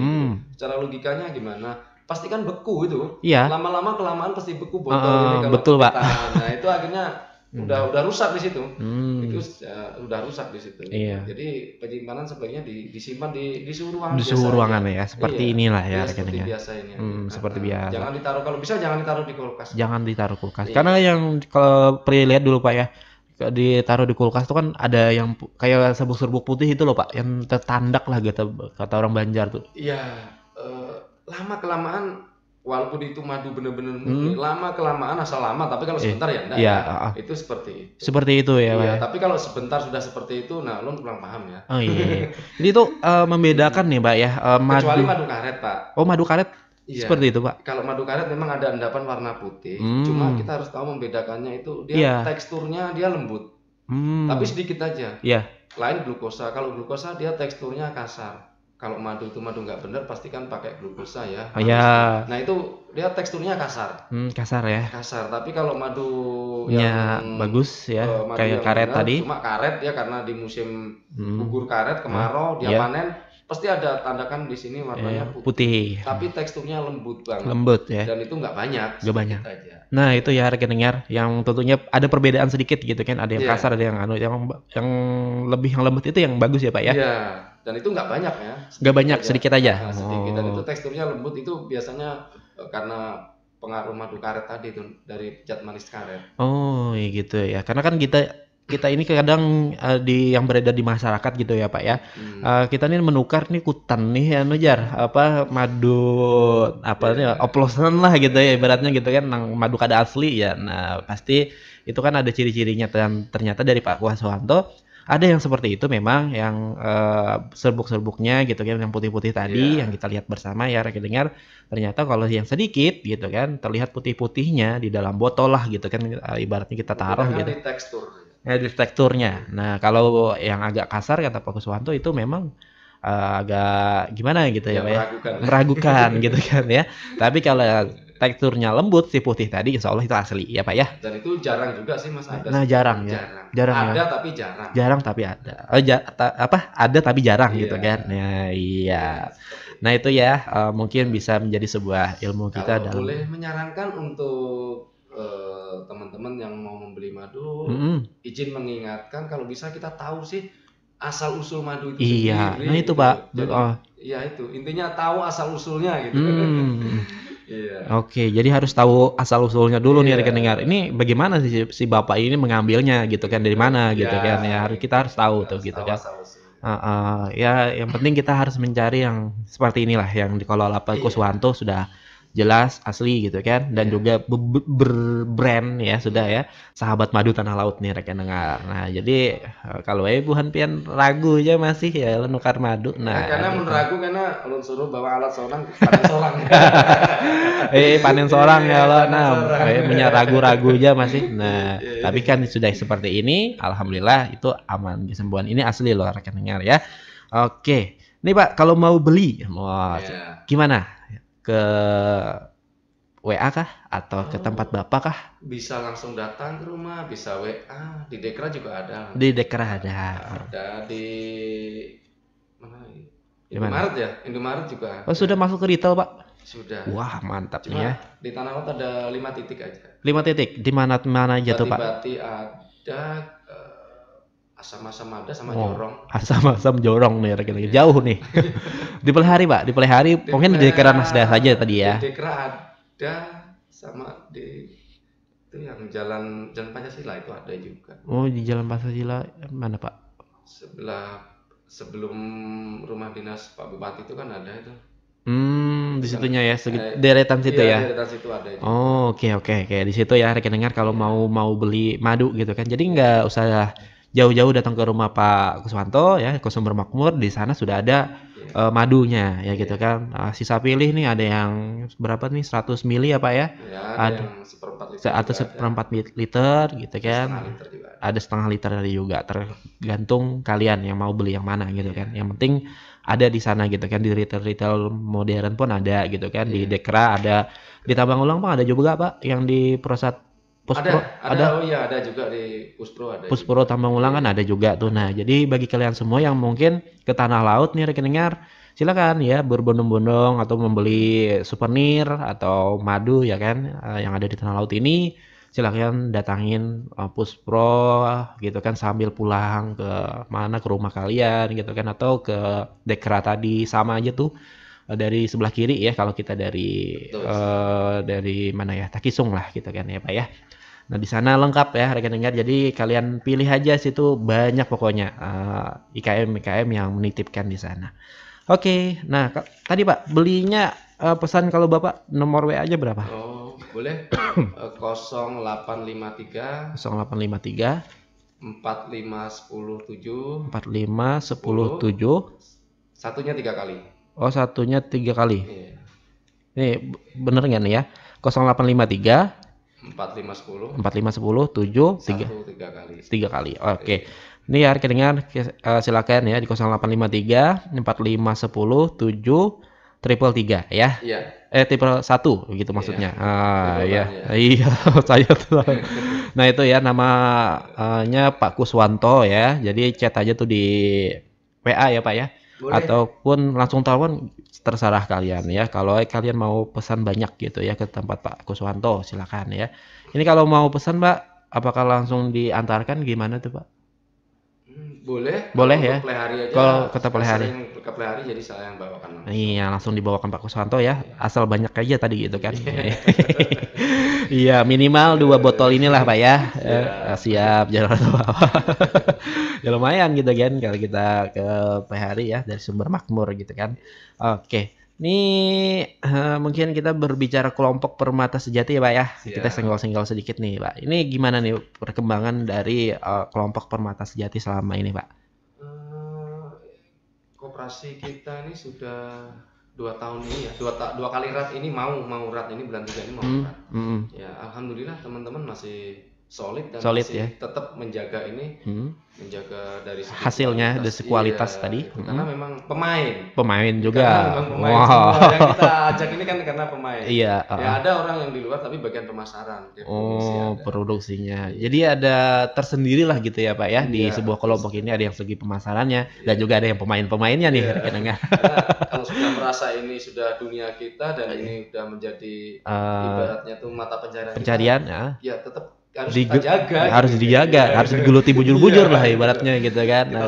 Secara logikanya gimana? Pasti kan beku itu.
Iya.
Lama-lama kelamaan pasti beku botol ini kalau
betul Pak.
Nah itu akhirnya udah rusak di situ. Itu udah rusak di situ.
Iya.
Jadi penyimpanan sebaiknya disimpan di suhu ruangan.
Di suhu ruangan ya, seperti inilah ya
seperti biasa ini.
Seperti biasa.
Jangan ditaruh, kalau bisa jangan ditaruh di kulkas.
Jangan ditaruh kulkas. Karena yang kalau pernah lihat dulu Pak ya, ditaruh di kulkas itu kan ada yang kayak serbuk-serbuk putih itu loh Pak, yang tertandak lah kata orang Banjar tuh.
Iya, lama kelamaan walaupun itu madu bener-bener murni, lama kelamaan asal lama, tapi kalau sebentar ya enggak itu seperti itu.
Seperti itu ya Pak.
Iya, tapi kalau sebentar sudah seperti itu, nah lo kurang paham ya.
Oh iya. Jadi itu membedakan nih Pak ya,
kecuali madu karet Pak.
Oh madu karet. Iya. Seperti itu Pak.
Kalau madu karet memang ada endapan warna putih, cuma kita harus tahu membedakannya itu dia teksturnya dia lembut, tapi sedikit aja.
Iya.
Lain glukosa, kalau glukosa dia teksturnya kasar. Kalau madu itu madu nggak benar pasti kan pakai glukosa ya.
Iya.
Nah itu dia teksturnya kasar.
Kasar ya.
Kasar. Tapi kalau madu
yang bagus ya, kayak karet benar, tadi.
Cuma karet ya karena di musim gugur karet kemarau dia panen, pasti ada tandakan di sini warnanya
putih.
Tapi teksturnya lembut banget.
Lembut ya.
Dan itu nggak banyak.
Nggak banyak. Aja. Nah itu ya rekan dengar, yang tentunya ada perbedaan sedikit gitu kan, ada yang kasar, ada yang yang lebih yang lembut itu yang bagus ya Pak ya.
Iya. Dan itu nggak banyak ya.
Nggak banyak, sedikit aja.
Sedikit. Dan itu teksturnya lembut itu biasanya karena pengaruh madu karet tadi itu dari zat manis karet.
Oh iya gitu ya. Karena kan kita ini kadang yang beredar di masyarakat gitu ya Pak ya. Kita nih menukar nih kutan nih ya Nujar, madu oplosan lah gitu ya ibaratnya gitu kan, madu kada asli ya. Nah pasti itu kan ada ciri-cirinya, dan ternyata dari Pak Kuswanto ada yang seperti itu memang, yang serbuk-serbuknya gitu kan, yang putih-putih tadi yang kita lihat bersama ya rekan dengar. Ternyata kalau yang sedikit gitu kan terlihat putih-putihnya di dalam botol lah gitu kan, ibaratnya kita taruh gitu.
Di tekstur.
Di teksturnya. Nah kalau yang agak kasar kata Pak Kuswanto itu memang agak gimana gitu ya Pak ya, meragukan gitu kan ya. Tapi kalau teksturnya lembut si putih tadi, insya Allah itu asli ya Pak ya.
Dan itu jarang juga sih Mas ada.
Nah jarang ya. Jarang
ada
ya.
Tapi jarang.
Jarang tapi ada. Ada tapi jarang gitu kan. Ya iya. Nah itu ya mungkin bisa menjadi sebuah ilmu kita.
Kalau boleh menyarankan untuk teman-teman yang mau membeli madu, izin mengingatkan kalau bisa kita tahu sih asal usul madu itu sendiri.
Nah itu Pak.
Iya itu intinya tahu asal usulnya gitu.
Oke, jadi harus tahu asal usulnya dulu nih rekan dengar. Ini bagaimana sih si bapak ini mengambilnya gitu kan, dari mana gitu kan ya. Kita harus tahu tuh gitu kan. Ya yang penting kita harus mencari yang seperti inilah yang dikelola Pak Kuswanto sudah jelas asli gitu kan, dan juga berbrand ya sudah ya, Sahabat Madu Tanah Laut nih rekan dengar. Nah jadi kalau ibu pian ragu aja masih ya nukar madu. Nah
karena mun ragu karena ulun suruh bawa alat solang
panen sorang ya lo. Nah punya ragu-ragu aja masih. Nah tapi kan sudah seperti ini, alhamdulillah itu aman kesembuhan. Ini asli loh rekan dengar ya. Oke, nih Pak kalau mau beli, gimana? Ke WA kah atau ke tempat Bapak kah?
Bisa langsung datang ke rumah, bisa WA, di Dekra juga ada.
Di Dekra ada.
Ada di mana? Indomaret ya, Indomaret juga.
Oh, sudah masuk ke retail, Pak?
Sudah.
Wah, mantap nih ya.
Di Tanah Laut ada 5 titik aja.
5 titik. Di mana aja tuh, Pak?
Bati-Bati ada, Asam-Asam ada sama Jorong.
Asam-Asam Jorong nih rekan-rekan. Jauh nih. Di Pelihari, Pak. Di Pelihari mungkin di Dekra Nasda saja tadi ya.
Di Dekra ada sama di itu yang jalan Pancasila itu ada juga.
Oh, di Jalan Pancasila mana, Pak?
Sebelum rumah dinas Pak Bupati itu kan ada itu.
Di situnya ya, deretan situ ya.
Deretan situ ada.
Oh, oke. Di situ ya rekan dengar kalau mau beli madu gitu kan. Jadi nggak usah jauh-jauh datang ke rumah Pak Kuswanto ya, ke Sumber Makmur. Di sana sudah ada madunya ya gitu kan. Sisa pilih nih, ada yang berapa nih, 100 mili ya Pak ya?
Ada yang
seperempat liter gitu kan. Ada setengah liter juga, tergantung kalian yang mau beli yang mana gitu kan. Yang penting ada di sana gitu kan, di retail modern pun ada gitu kan. Di Dekra ada, di Tambang Ulang Pak ada juga Pak, yang di Pusat Puspro
ada. Oh iya, ada juga di Puspro ada.
Puspro Tambang Ulang kan ada juga tuh. Nah, jadi bagi kalian semua yang mungkin ke Tanah Laut nih rekan dengar, silakan ya berbondong-bondong atau membeli souvenir atau madu ya kan, yang ada di Tanah Laut ini. Silakan datangin Puspro gitu kan, sambil pulang ke mana, ke rumah kalian gitu kan, atau ke Dekra tadi sama aja tuh, dari sebelah kiri ya kalau kita dari mana ya, Takisung lah gitu kan ya Pak ya. Nah di sana lengkap ya rekan dengar, jadi kalian pilih aja, situ banyak pokoknya IKM yang menitipkan di sana. Oke, nah tadi Pak belinya pesan kalau Bapak nomor WA aja berapa?
Oh boleh. 0853 45107 satunya 3 kali.
Oh, satunya 3 kali.
Iya.
Nih bener nggak nih ya? 0853
4510 3 kali.
3 kali. Oke. Ini ya rekan dengar, silakan ya di 0853 4510 7 333 ya.
Iya.
Triple 1 gitu maksudnya. Iya, saya tuh. Nah, itu ya namanya Pak Kuswanto ya. Jadi chat aja tuh di WA ya, Pak ya. Boleh. Ataupun langsung telepon, terserah kalian ya. Kalau kalian mau pesan banyak gitu ya ke tempat Pak Kuswanto, silakan ya. Ini kalau mau pesan, Pak, apakah langsung diantarkan gimana tuh, Pak? Boleh ya. Kalau ke Pelihari.
Ke Pelihari jadi saya yang bawakan langsung.
Iya, langsung dibawakan Pak Kuswanto ya. Asal banyak aja tadi gitu kan. Iya, minimal 2 botol inilah Pak ya. Siap, jangan lupa. Ya lumayan gitu kan kalau kita ke Pelihari ya, dari Sumber Makmur gitu kan. Oke. Nih mungkin kita berbicara kelompok Permata Sejati ya Pak ya. Kita senggol-senggol sedikit nih Pak. Ini gimana nih perkembangan dari kelompok Permata Sejati selama ini Pak?
Koperasi kita ini sudah 2 tahun ini ya. 2 kali rat ini mau rat ini bulan 3 ini mau rat. Ya alhamdulillah teman-teman masih solid dan masih ya, tetap menjaga ini, menjaga dari segi
hasilnya, dari kualitas tadi.
Karena memang pemain
juga.
Wow. Yang kita ajak ini kan karena pemain.
Iya.
Ya ada orang yang di luar tapi bagian pemasaran.
Produksinya. Jadi ada tersendiri lah gitu ya Pak ya, di sebuah kelompok ini ada yang segi pemasarannya dan juga ada yang pemainnya nih.
Kalau sudah merasa ini sudah dunia kita dan ini sudah menjadi ibaratnya tuh mata pencarian. Ya tetap harus dijaga,
harus digeluti bujur-bujur lah ibaratnya gitu kan.
Kita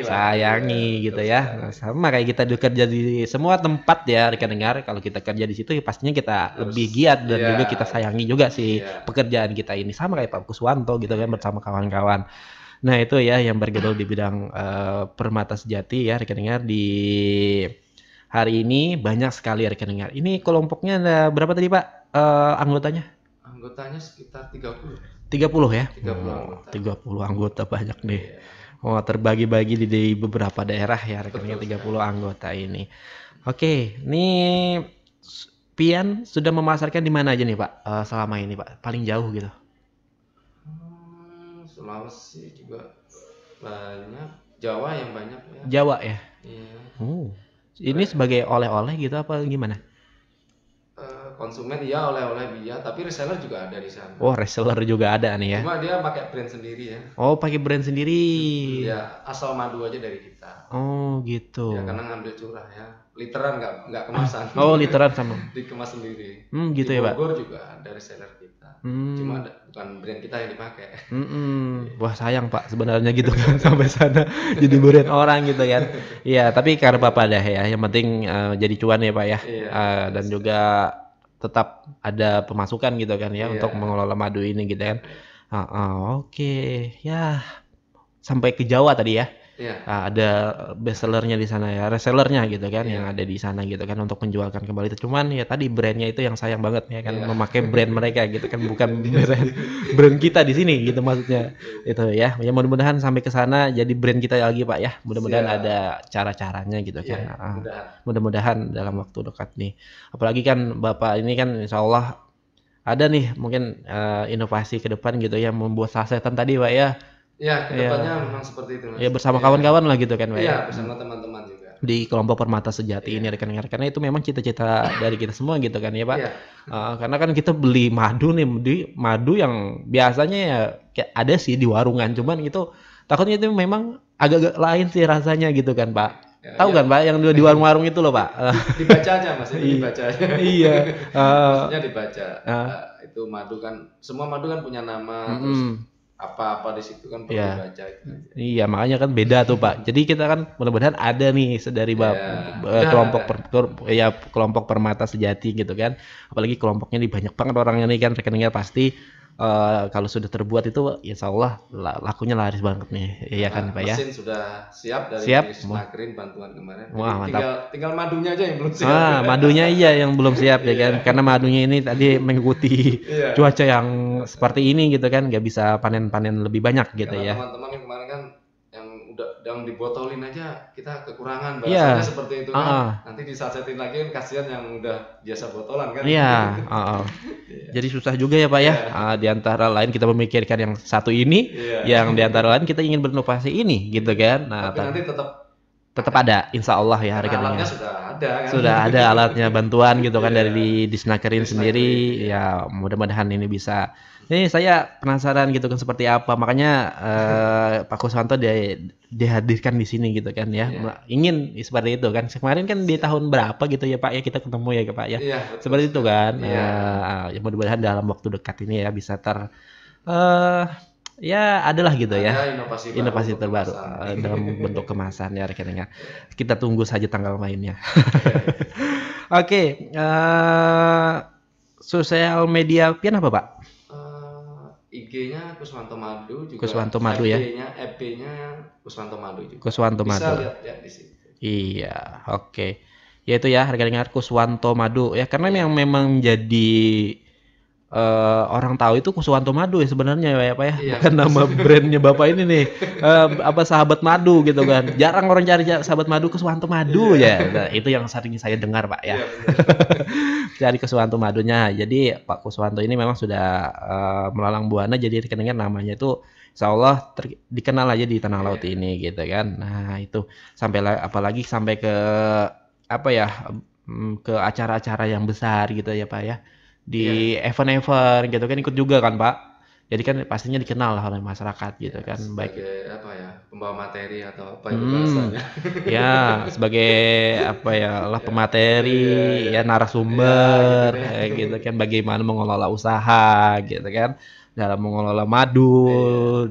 sayangi gitu ya. Nah, sama kayak kita kerja di semua tempat ya rekan dengar, kalau kita kerja di situ ya pastinya kita lebih giat dan juga kita sayangi juga sih pekerjaan kita ini, sama kayak Pak Kuswanto gitu kan bersama kawan-kawan. Nah itu ya yang bergelut di bidang Permata Sejati ya rekan dengar di hari ini banyak sekali rekening. Ini kelompoknya ada berapa tadi Pak anggotanya?
Anggotanya sekitar 30.
30 ya?
30 anggota.
30 anggota banyak nih. Oh, terbagi-bagi di beberapa daerah ya rekeningnya 30 anggota ini. Oke, ini Pian sudah memasarkan di mana aja nih Pak selama ini Pak? Paling jauh gitu.
Sulawesi juga banyak, Jawa yang banyak ya.
Jawa ya?
Iya.
Ini sebagai oleh-oleh gitu apa gimana?
Konsumen iya, oleh-oleh iya, tapi reseller juga ada di sana.
Oh, reseller juga ada nih ya.
Cuma dia pakai brand sendiri ya.
Oh, pakai brand sendiri.
Ya, asal madu aja dari kita.
Oh, gitu.
Ya, karena ngambil curah ya. Literan nggak kemasan.
Oh, literan sama.
Dikemas sendiri.
Gitu
di
ya, Pak.
Bogor juga ada reseller kita. Cuma bukan brand kita yang dipakai.
Wah, sayang Pak sebenarnya gitu kan sampai sana jadi brand orang gitu kan. Iya, tapi karena Bapak dah ya. Yang penting jadi cuan ya, Pak ya. Dan juga tetap ada pemasukan gitu kan ya untuk mengelola madu ini gitu kan. Oke. Ya, sampai ke Jawa tadi ya. Ada bestsellernya di sana ya, resellernya gitu kan yang ada di sana gitu kan untuk menjualkan kembali. Cuman ya tadi brandnya itu yang sayang banget ya kan memakai brand mereka gitu kan bukan brand kita di sini gitu maksudnya itu ya. Ya mudah-mudahan sampai ke sana jadi brand kita lagi Pak ya. Mudah-mudahan ada cara-caranya gitu kan. Mudah-mudahan dalam waktu dekat nih. Apalagi kan Bapak ini kan insya Allah ada nih mungkin inovasi ke depan gitu ya membuat sasetan tadi Pak ya.
Ya, kedepannya memang seperti itu. Mas.
Ya bersama kawan-kawan lah gitu kan, Pak.
Iya, bersama teman-teman juga.
Di kelompok Permata Sejati ini rekan-rekan karena itu memang cita-cita dari kita semua gitu kan ya, Pak. Karena kan kita beli madu nih, madu yang biasanya ya kayak ada sih di warungan, cuman itu takutnya itu memang agak lain sih rasanya gitu kan, Pak. Tahu kan, Pak, yang di warung-warung itu loh, Pak.
Dibaca aja, Mas, itu dibaca aja.
Iya.
Maksudnya dibaca. Itu madu kan, semua madu kan punya nama, terus apa-apa di situ kan perlu dibaca itu.
Iya, makanya kan beda tuh Pak. Jadi kita kan mudah-mudahan ada nih dari kelompok Permata Sejati gitu kan. Apalagi kelompoknya banyak banget orangnya nih kan rekeningnya pasti kalau sudah terbuat itu insya Allah lakunya laris banget nih. Iya kan Pak ya.
Mesin sudah siap dari Snakerin bantuan kemarin.
Wah, mantap.
Tinggal madunya aja yang belum siap.
Madunya iya yang belum siap ya kan. Karena madunya ini tadi mengikuti cuaca yang seperti ini gitu kan, nggak bisa panen-panen lebih banyak gitu ya.
Teman-teman yang kemarin kan yang dibotolin aja kita kekurangan bahasanya seperti itu kan. Nanti disasetin lagi kan kasihan yang udah biasa botolan kan. Jadi susah juga ya Pak ya. Di antara lain kita memikirkan yang satu ini, yang di antara lain kita ingin berinovasi ini gitu kan. Nah, tapi nanti
tetap ada insya Allah ya
alatnya sudah ada kan.
Sudah ada alatnya bantuan gitu kan dari Snakerin sendiri ya mudah-mudahan ini bisa. Ini saya penasaran gitu kan seperti apa makanya Pak Kuswanto dihadirkan di sini gitu kan ya. Ingin seperti itu kan. Kemarin kan di tahun berapa gitu ya Pak ya kita ketemu ya Pak ya. Seperti itu kan. Ya mudah-mudahan dalam waktu dekat ini ya bisa ya adalah gitu ya inovasi terbaru dalam bentuk kemasan ya rekan-rekan. Kita tunggu saja tanggal mainnya. Oke, sosial media Pian apa Pak?
IG-nya Kuswanto Madu juga.
Kuswanto Madu ya.
FB-nya Kuswanto Madu juga.
Kuswanto Madu.
Bisa lihat di situ.
Iya, oke. Ya itu ya rekan-rekan Kuswanto Madu ya karena yang memang jadi orang tahu itu Kuswanto Madu ya sebenarnya ya Pak ya. Bukan nama brandnya Bapak ini nih. Sahabat madu gitu kan. Jarang orang cari sahabat madu Kuswanto Madu ya. Nah, itu yang sering saya dengar Pak ya. Cari Kuswanto Madunya. Jadi Pak Kuswanto ini memang sudah melalang buana jadi rekening namanya itu insya Allah dikenal aja di tanah laut ini gitu kan. Nah itu apalagi sampai ke ke acara-acara yang besar gitu ya Pak ya. Di event-event gitu kan ikut juga kan Pak. Jadi kan pastinya dikenal lah oleh masyarakat gitu kan. Baik
pembawa materi atau apa itu bahasanya.
Ya sebagai pemateri ya narasumber gitu kan bagaimana mengelola usaha gitu kan dalam mengelola madu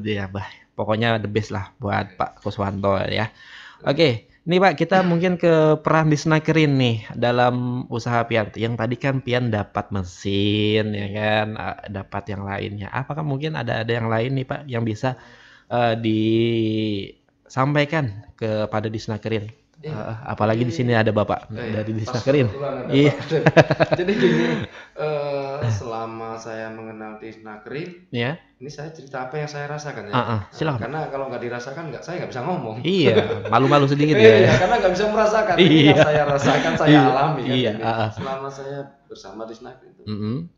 pokoknya the best lah buat Pak Kuswanto ya. Oke. Nih Pak, kita mungkin ke peran di Snakerin nih dalam usaha Pian. Yang tadi kan Pian dapat mesin ya kan, dapat yang lainnya. Apakah mungkin ada yang lain nih Pak yang bisa disampaikan kepada di Snakerin Apalagi di sini ada Bapak dari Disnakerin. Iya.
Jadi gini, selama saya mengenal Disnakerin, ini saya cerita apa yang saya rasakan ya.
Silakan.
Karena kalau nggak dirasakan, saya nggak bisa ngomong.
Iya, malu-malu sedikit ya.
Iya, karena nggak bisa merasakan. Ini yang saya rasakan, saya alami kan. Iya. Selama saya bersama Disnakerin itu,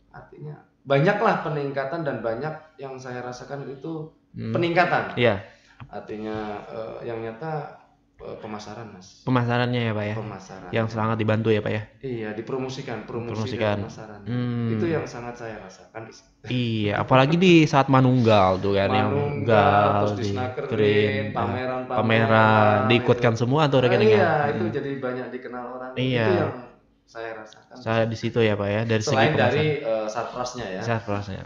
artinya banyaklah peningkatan dan banyak yang saya rasakan itu peningkatan.
Iya.
Artinya yang nyata pemasaran, Mas.
Pemasarannya ya Pak ya.
Pemasaran.
Yang sangat dibantu ya Pak ya.
Iya, dipromosikan, dan pemasaran. Itu yang sangat saya rasakan.
Iya, apalagi di saat Manunggal tuh kan,
Manunggal, terus Disnakerin, pameran,
diikutkan semua tuh rekeningnya.
Iya, itu jadi banyak dikenal orang.
Iya.
Itu yang saya rasakan.
Saya di situ ya Pak ya, dari
selain
segi
dari sarprasnya ya.
Sarprasnya.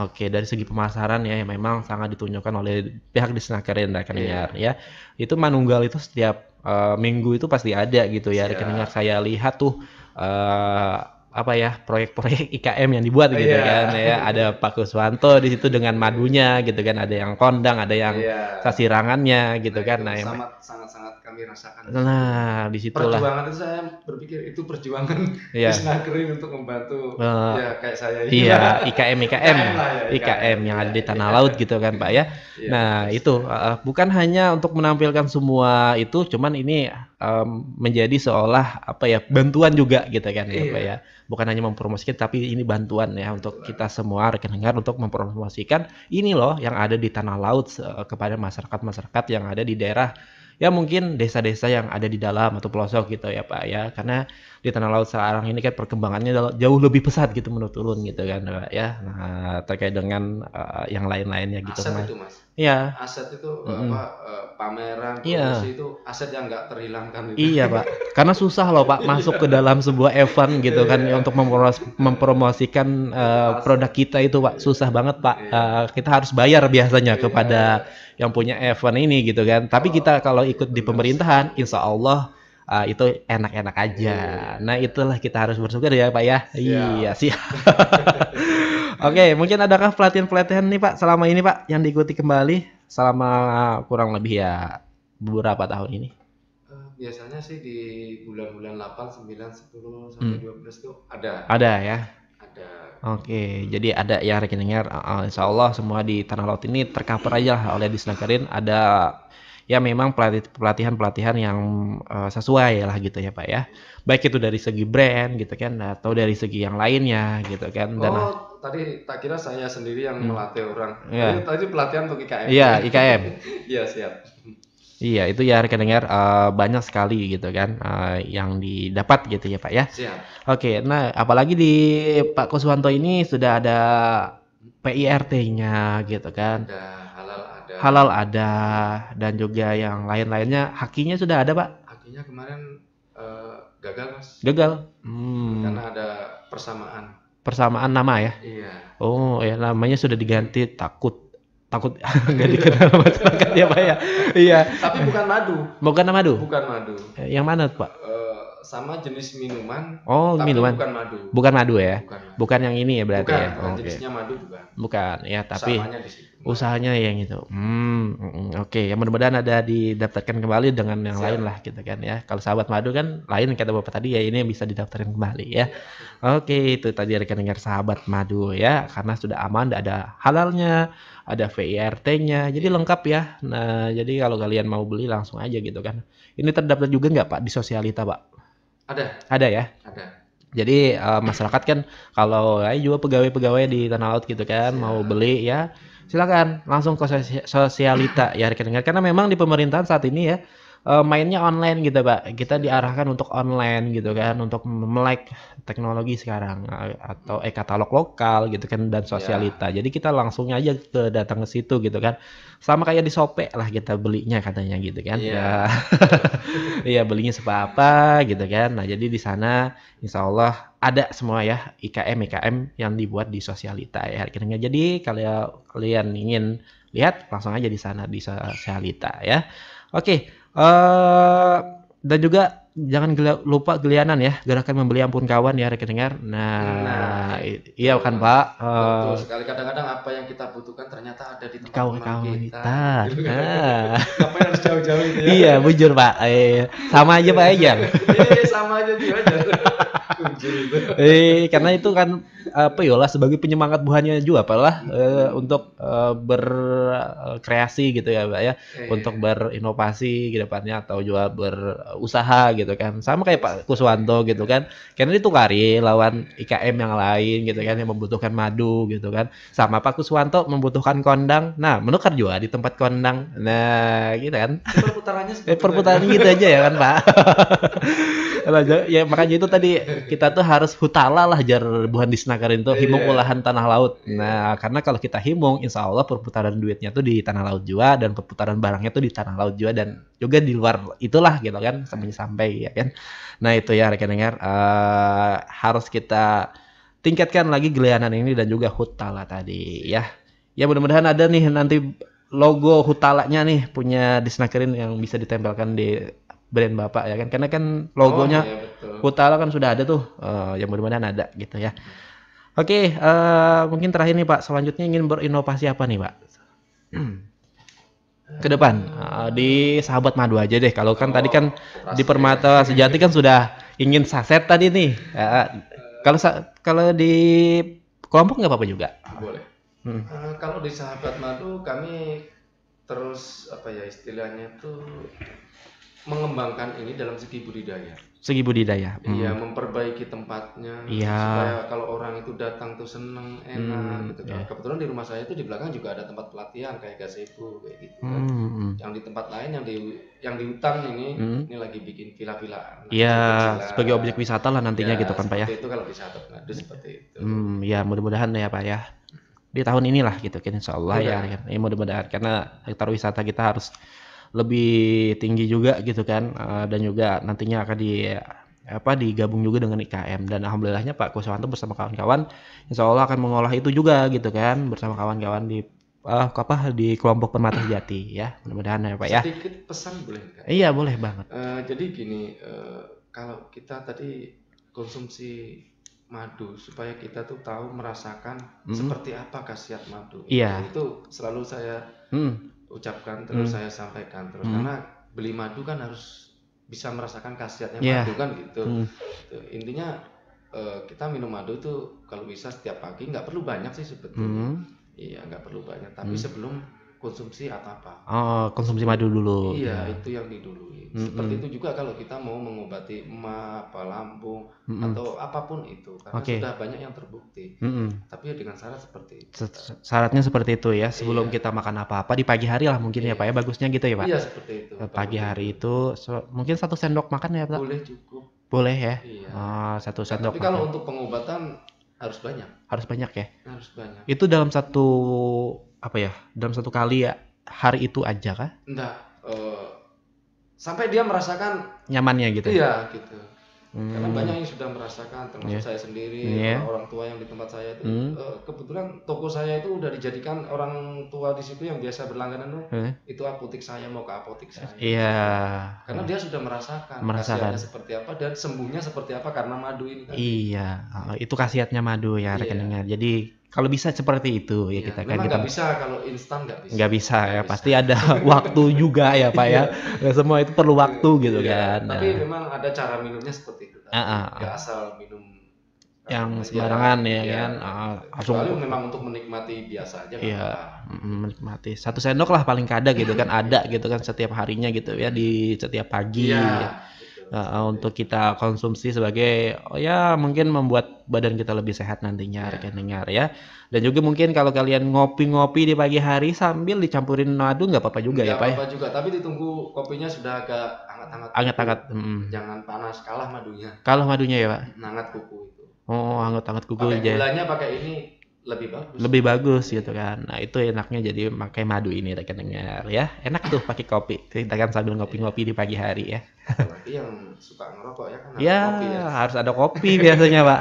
Oke, dari segi pemasaran ya yang memang sangat ditunjukkan oleh pihak Disnakerin rekeningar ya. Itu Manunggal itu setiap minggu itu pasti ada gitu ya rekeningar. Saya lihat tuh apa ya, proyek-proyek IKM yang dibuat gitu kan ya. Ada Pak Kuswanto di situ dengan madunya gitu kan, ada yang kondang, ada yang sasirangannya gitu kan. Nah,
sangat kami rasakan.
Nah, disitulah
perjuangan itu, saya berpikir itu perjuangan Disnakerin untuk membantu ya kayak saya ini.
Iya, IKM yang ada di tanah laut gitu kan Pak ya. Nah, itu bukan hanya untuk menampilkan semua itu, cuman ini menjadi seolah apa ya, bantuan juga gitu kan ya Pak ya. Bukan hanya mempromosikan, tapi ini bantuan ya untuk kita semua rekan-rekan untuk mempromosikan ini loh yang ada di tanah laut kepada masyarakat-masyarakat yang ada di daerah ya, mungkin desa-desa yang ada di dalam atau pelosok gitu ya Pak ya. Karena di tanah laut sekarang ini kan perkembangannya jauh lebih pesat gitu, menurut turun gitu kan Pak ya. Nah, terkait dengan yang lain-lainnya gitu
Mas. Itu Mas.
Iya.
Aset itu pameran, promosi itu aset yang nggak terhilangkan itu.
Iya Pak, karena susah loh Pak masuk ke dalam sebuah event gitu kan untuk mempromosikan produk kita itu Pak, susah banget Pak. Kita harus bayar biasanya kepada yang punya event ini gitu kan. Tapi kita kalau ikut di pemerintahan, insya Allah itu enak-enak aja. Nah, itulah kita harus bersyukur ya Pak ya. Iya, siap. Oke, mungkin adakah pelatihan-pelatihan nih Pak selama ini Pak yang diikuti kembali selama kurang lebih ya beberapa tahun ini?
Biasanya sih di bulan-bulan 8, 9, 10 sampai 12 itu ada.
Ada ya?
Ada.
Oke, jadi ada ya rekeningnya. Insya Allah semua di tanah laut ini tercover aja oleh Disnakerin. Ada ya memang pelatihan-pelatihan yang sesuai lah gitu ya Pak ya. Baik itu dari segi brand gitu kan, atau dari segi yang lainnya gitu kan. Dan
tadi tak kira saya sendiri yang melatih orang. Tadi pelatihan untuk IKM.
Iya, IKM.
Iya, siap.
Iya, itu ya rekan-rekan banyak sekali gitu kan yang didapat gitu ya Pak ya.
Siap.
Oke, nah apalagi di Pak Kuswanto ini sudah ada PIRT-nya gitu kan.
Ada,
halal ada, dan juga yang lain-lainnya. Hakinya sudah ada Pak?
Hakinya kemarin gagal Mas.
Gagal?
Karena ada
Persamaan nama ya?
Iya.
Oh ya, namanya sudah diganti takut nggak dikenal masyarakat ya Pak ya. Iya.
Tapi bukan madu.
Bukan madu. Yang mana Pak?
Sama jenis minuman.
Oh,
tapi
minuman.
Bukan madu.
Bukan madu ya. Bukan yang ini ya berarti ya.
Bukan jenisnya madu bukan.
Bukan ya, tapi
usahanya
yang itu. Oke. Ya mudah-mudahan ada didaftarkan kembali dengan yang lain lah gitu kan ya. Kalau sahabat madu kan lain kata Bapak tadi ya, ini bisa didaftarkan kembali ya. Oke, itu tadi rekan dengar sahabat madu ya, karena sudah aman, ada halalnya, ada VIRT-nya, jadi lengkap ya. Nah, jadi kalau kalian mau beli langsung aja gitu kan. Ini terdaftar juga nggak Pak di Sosialita Pak? Ada ya?
Ada.
Jadi masyarakat kan kalau juga pegawai-pegawai di tanah laut gitu kan mau beli ya, silakan langsung ke Sosialita ya rekan-rekan, karena memang di pemerintahan saat ini ya mainnya online gitu Pak. Kita diarahkan untuk online gitu kan, untuk melek teknologi sekarang atau e-katalog lokal gitu kan, dan Sosialita. Jadi kita langsung aja datang ke situ gitu kan. Sama kayak di Shopee lah kita belinya katanya gitu kan. Ya. Iya, belinya apa gitu kan. Nah, jadi di sana insya Allah ada semua ya IKM yang dibuat di Sosialita ya. Jadi kalau kalian ingin lihat langsung aja di sana di Sosialita ya. Oke. Dan juga jangan lupa gelianan ya, gerakan membeli ampun kawan ya rekan dengar. Nah, iya kan Pak.
Betul sekali. Kadang-kadang apa yang kita butuhkan ternyata ada di tempat
kawan kita.
Ngapain harus jauh-jauh itu ya?
Iya, bujur Pak. Sama aja Pak aja.
Sama aja juga.
Karena itu kan apa ya lah sebagai penyemangat buahnya juga Pak lah untuk berkreasi gitu ya Pak ya, untuk berinovasi ke depannya atau juga berusaha gitu kan. Sama kayak Pak Kuswanto gitu kan. Karena ditukari lawan IKM yang lain gitu kan yang membutuhkan madu gitu kan. Sama Pak Kuswanto membutuhkan kondang. Nah, menukar juga di tempat kondang. Nah, gitu kan. Perputaran gitu aja ya kan Pak. Ya makanya itu tadi kita tuh harus hutala lah jar buhan disnakarin tuh himung olahan tanah laut. Nah, karena kalau kita himung insya Allah perputaran duitnya tuh di tanah laut juga dan perputaran barangnya tuh di tanah laut juga dan juga di luar itulah gitu kan sampai ya kan. Nah, itu ya rekan dengar harus kita tingkatkan lagi gelianan ini dan juga hutala tadi ya. Ya mudah-mudahan ada nih nanti logo hutalanya nih punya disnakerin yang bisa ditempelkan di brand Bapak ya kan, karena kan logonya Hutala kan sudah ada tuh, yang mudah-mudahan ada gitu ya. Oke, mungkin terakhir nih Pak, selanjutnya ingin berinovasi apa nih Pak? Ke depan, di Sahabat Madu aja deh, kalau kan tadi kan di Permata Sejati kan sudah ingin saset tadi nih, kalau di kelompok nggak apa-apa juga?
Boleh. Kalau di Sahabat Madu kami terus apa ya istilahnya tuh mengembangkan ini dalam segi budidaya.
Segi budidaya.
Iya, memperbaiki tempatnya supaya kalau orang itu datang tuh seneng, enak gitu kan. Kebetulan di rumah saya itu di belakang juga ada tempat pelatihan kayak gazebo kayak gitu kan. Yang di tempat lain yang di hutan ini lagi bikin villa-villaan.
Iya, sebagai objek wisata lah nantinya gitu kan Pak ya.
Itu kalau di Sahabat Madu seperti itu.
Ya mudah-mudahan ya Pak ya. Di tahun inilah gitu kan insyaallah ya. Mudah-mudahan karena sektor wisata kita harus lebih tinggi juga gitu kan, dan juga nantinya akan digabung juga dengan IKM dan alhamdulillahnya Pak Kuswanto bersama kawan-kawan insya Allah akan mengolah itu juga gitu kan bersama kawan-kawan di kelompok Permata Sejati ya, mudah-mudahan ya Pak ya.
Sedikit pesan boleh nggak?
Iya boleh banget.
Jadi gini, kalau kita tadi konsumsi madu supaya kita tuh tahu merasakan seperti apa khasiat madu.
Iya.
Itu selalu saya ucapkan terus saya sampaikan terus karena beli madu kan harus bisa merasakan khasiatnya madu kan gitu. Intinya kita minum madu itu kalau bisa setiap pagi, nggak perlu banyak sih sebetulnya. Iya, nggak perlu banyak tapi sebelum konsumsi atau apa.
Konsumsi madu dulu.
Iya, itu yang didului. Seperti itu juga kalau kita mau mengobati emah, lambung atau apapun itu karena sudah banyak yang terbukti. Tapi dengan syarat seperti itu.
Syaratnya seperti itu ya. Sebelum kita makan apa-apa di pagi hari lah mungkin ya Pak ya, bagusnya gitu ya Pak.
Iya, seperti itu.
Pagi hari itu mungkin 1 sendok makan ya Pak.
Boleh cukup.
Boleh ya.
Iya.
1 sendok.
Tapi kalau untuk pengobatan harus banyak.
Harus banyak ya.
Harus banyak.
Itu dalam dalam satu kali ya hari itu aja kah?
Enggak, sampai dia merasakan
nyamannya gitu.
Iya gitu. Karena banyak yang sudah merasakan termasuk saya sendiri, orang tua yang di tempat saya itu kebetulan toko saya itu udah dijadikan orang tua di situ yang biasa berlangganan itu apotek saya mau ke apotek saya.
Iya.
Karena dia sudah merasakan khasiatnya seperti apa dan sembuhnya seperti apa karena madu ini kan.
Iya, itu khasiatnya madu ya rekeningnya. Jadi kalau bisa seperti itu ya kita kan.
Nggak bisa kalau instan nggak bisa.
Nggak bisa ya, pasti ada waktu juga ya Pak ya. Semua itu perlu waktu gitu kan.
Tapi memang ada cara minumnya seperti itu. Nggak asal minum
yang sembarangan ya kan.
Kecuali memang untuk menikmati biasa aja.
Iya, menikmati 1 sendok lah paling kada gitu kan, ada gitu kan setiap harinya gitu ya di setiap pagi. Untuk kita konsumsi sebagai mungkin membuat badan kita lebih sehat nantinya rekan dengar ya. Dan juga mungkin kalau kalian ngopi-ngopi di pagi hari sambil dicampurin madu nggak apa-apa juga ya Pak.
Nggak apa-apa juga, tapi ditunggu kopinya sudah agak hangat-hangat.
Hangat-hangat.
Jangan panas, kalah madunya.
Kalah madunya ya Pak.
Hangat kuku itu.
Hangat-hangat kuku
aja. Gulanya pakai ini lebih bagus.
Lebih bagus gitu kan. Nah, itu enaknya jadi pakai madu ini rekan dengar ya. Enak tuh pakai kopi. Kita kan sambil ngopi-ngopi di pagi hari ya.
Apalagi yang suka ngerokok ya kan
kopi ya. Harus ada kopi biasanya Pak.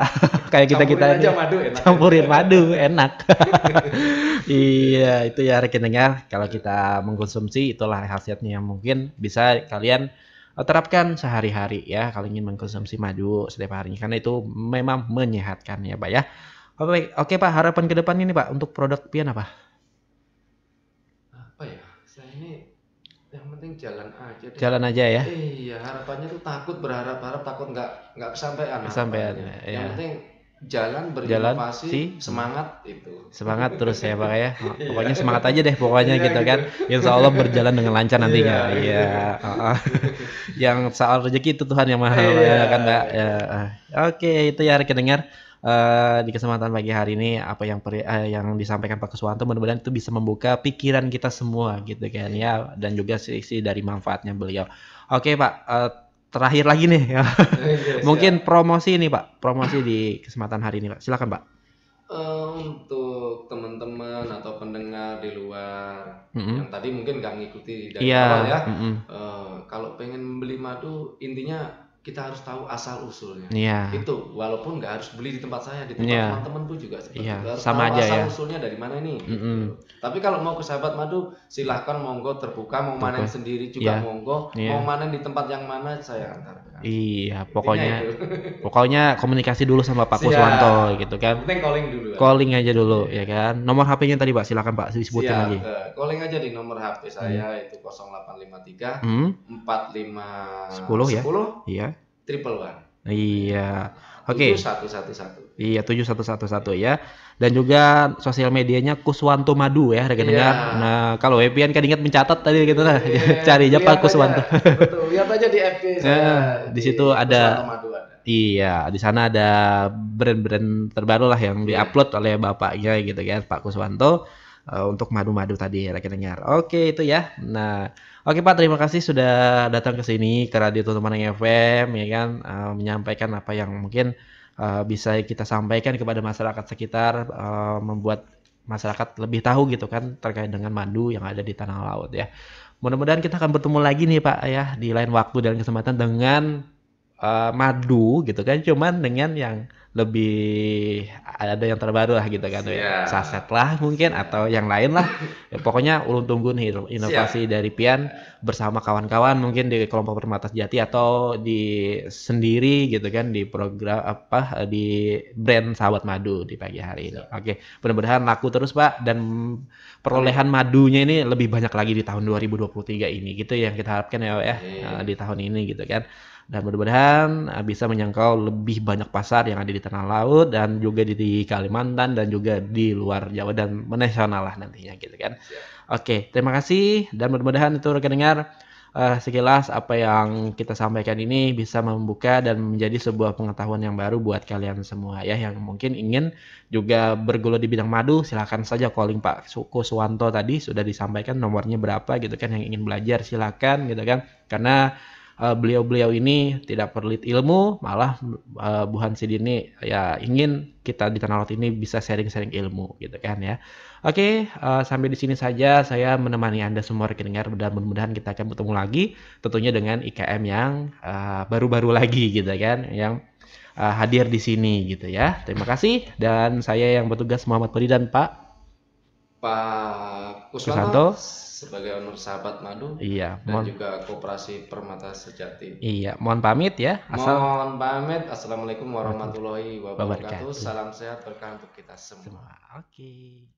Kayak kita
aja madu enak.
Campurin madu enak. Iya, itu ya rekan dengar. Kalau kita mengkonsumsi itulah khasiatnya yang mungkin bisa kalian terapkan sehari-hari ya kalau ingin mengkonsumsi madu setiap harinya karena itu memang menyehatkan ya Pak ya. Oke Pak, harapan ke depan ini Pak untuk produk Pian apa?
Apa ya? Saya ini yang penting jalan aja deh.
Jalan aja ya.
Iya, harapannya tuh takut berharap-harap takut nggak kesampaian.
Kesampaian
Ya.
ya.
Yang penting jalan berinovasi, semangat itu.
Semangat terus ya Pak ya. Pokoknya semangat aja deh pokoknya gitu kan. Insya Allah berjalan dengan lancar nantinya. Iya. Yang soal rezeki itu Tuhan yang Maha ya kan Pak. Ya. Oke, itu ya rekan dengar. Di kesempatan pagi hari ini apa yang disampaikan Pak Kuswanto mudah-mudahan itu bisa membuka pikiran kita semua gitu kan ya dan juga sisi dari manfaatnya beliau. Oke Pak, terakhir lagi nih ya. Mungkin promosi ini Pak, promosi di kesempatan hari ini Pak. Silakan Pak.
Untuk teman-teman atau pendengar di luar yang tadi mungkin nggak ngikuti dari awal ya, kalau pengen beli madu intinya kita harus tahu asal usulnya. Itu walaupun nggak harus beli di tempat saya, di tempat teman-teman pun juga seperti itu. Harus
sama
tahu
aja
asal usulnya dari mana nih. Gitu. Tapi kalau mau ke Sahabat Madu, silahkan monggo terbuka, mau manen sendiri juga monggo, mau manen di tempat yang mana saya antarkan.
Iya, pokoknya komunikasi dulu sama Pak Kuswanto gitu kan.
Penting calling dulu.
Calling aja dulu ya kan. Nomor HP-nya tadi Pak, silakan Pak disebutin lagi.
Calling aja di nomor HP saya itu 0853 45
10 ya.
10
iya.
111.
Iya. Oke.
7111.
Iya, 7111 ya. Dan juga sosial medianya Kuswanto Madu ya, rekan dengar. Nah, kalau Epian kan ingat mencatat tadi gitu nah. Cari aja Pak Kuswanto.
Betul. Lihat aja di FB saya.
Di situ ada. Iya, di sana ada brand-brand terbaru lah yang diupload oleh bapaknya gitu kan, Pak Kuswanto untuk madu-madu tadi rekan dengar. Oke, itu ya. Nah, oke Pak, terima kasih sudah datang ke sini ke Radio Tutumaneng FM ya kan, menyampaikan apa yang mungkin bisa kita sampaikan kepada masyarakat sekitar, membuat masyarakat lebih tahu gitu kan terkait dengan madu yang ada di tanah laut ya. Mudah-mudahan kita akan bertemu lagi nih Pak ya di lain waktu dan kesempatan dengan madu gitu kan, cuman dengan yang lebih ada yang terbaru lah gitu kan, saset lah mungkin atau yang lain lah. Ya, pokoknya ulun tunggu nih inovasi dari Pian bersama kawan-kawan mungkin di kelompok Permata Sejati atau di sendiri gitu kan di program di brand Sahabat Madu di pagi hari ini. Oke, mudah-mudahan laku terus Pak dan perolehan madunya ini lebih banyak lagi di tahun 2023 ini gitu yang kita harapkan ya di tahun ini gitu kan. Dan mudah-mudahan bisa menjangkau lebih banyak pasar yang ada di tanah laut dan juga di Kalimantan dan juga di luar Jawa dan nasional lah nantinya gitu kan. Oke, terima kasih dan mudah-mudahan itu rekan dengar sekilas apa yang kita sampaikan ini bisa membuka dan menjadi sebuah pengetahuan yang baru buat kalian semua ya yang mungkin ingin juga bergelut di bidang madu. Silakan saja calling Pak Kuswanto tadi sudah disampaikan nomornya berapa gitu kan, yang ingin belajar silakan gitu kan, karena beliau-beliau ini tidak pelit ilmu, malah Bu Hansid ini ya ingin kita di tanah laut ini bisa sharing-sharing ilmu gitu kan ya. Oke, sampai di sini saja saya menemani Anda semua rekan dengar dan mudah-mudahan kita akan bertemu lagi tentunya dengan IKM yang baru-baru lagi gitu kan, yang hadir di sini gitu ya. Terima kasih dan saya yang bertugas Muhammad Puri dan Pak
Kuswanto sebagai owner Sahabat Madu
dan
juga Koperasi Permata Sejati.
Iya, mohon pamit ya.
Mohon pamit. Assalamualaikum warahmatullahi wabarakatuh. Salam sehat berkah untuk kita semua.
Oke.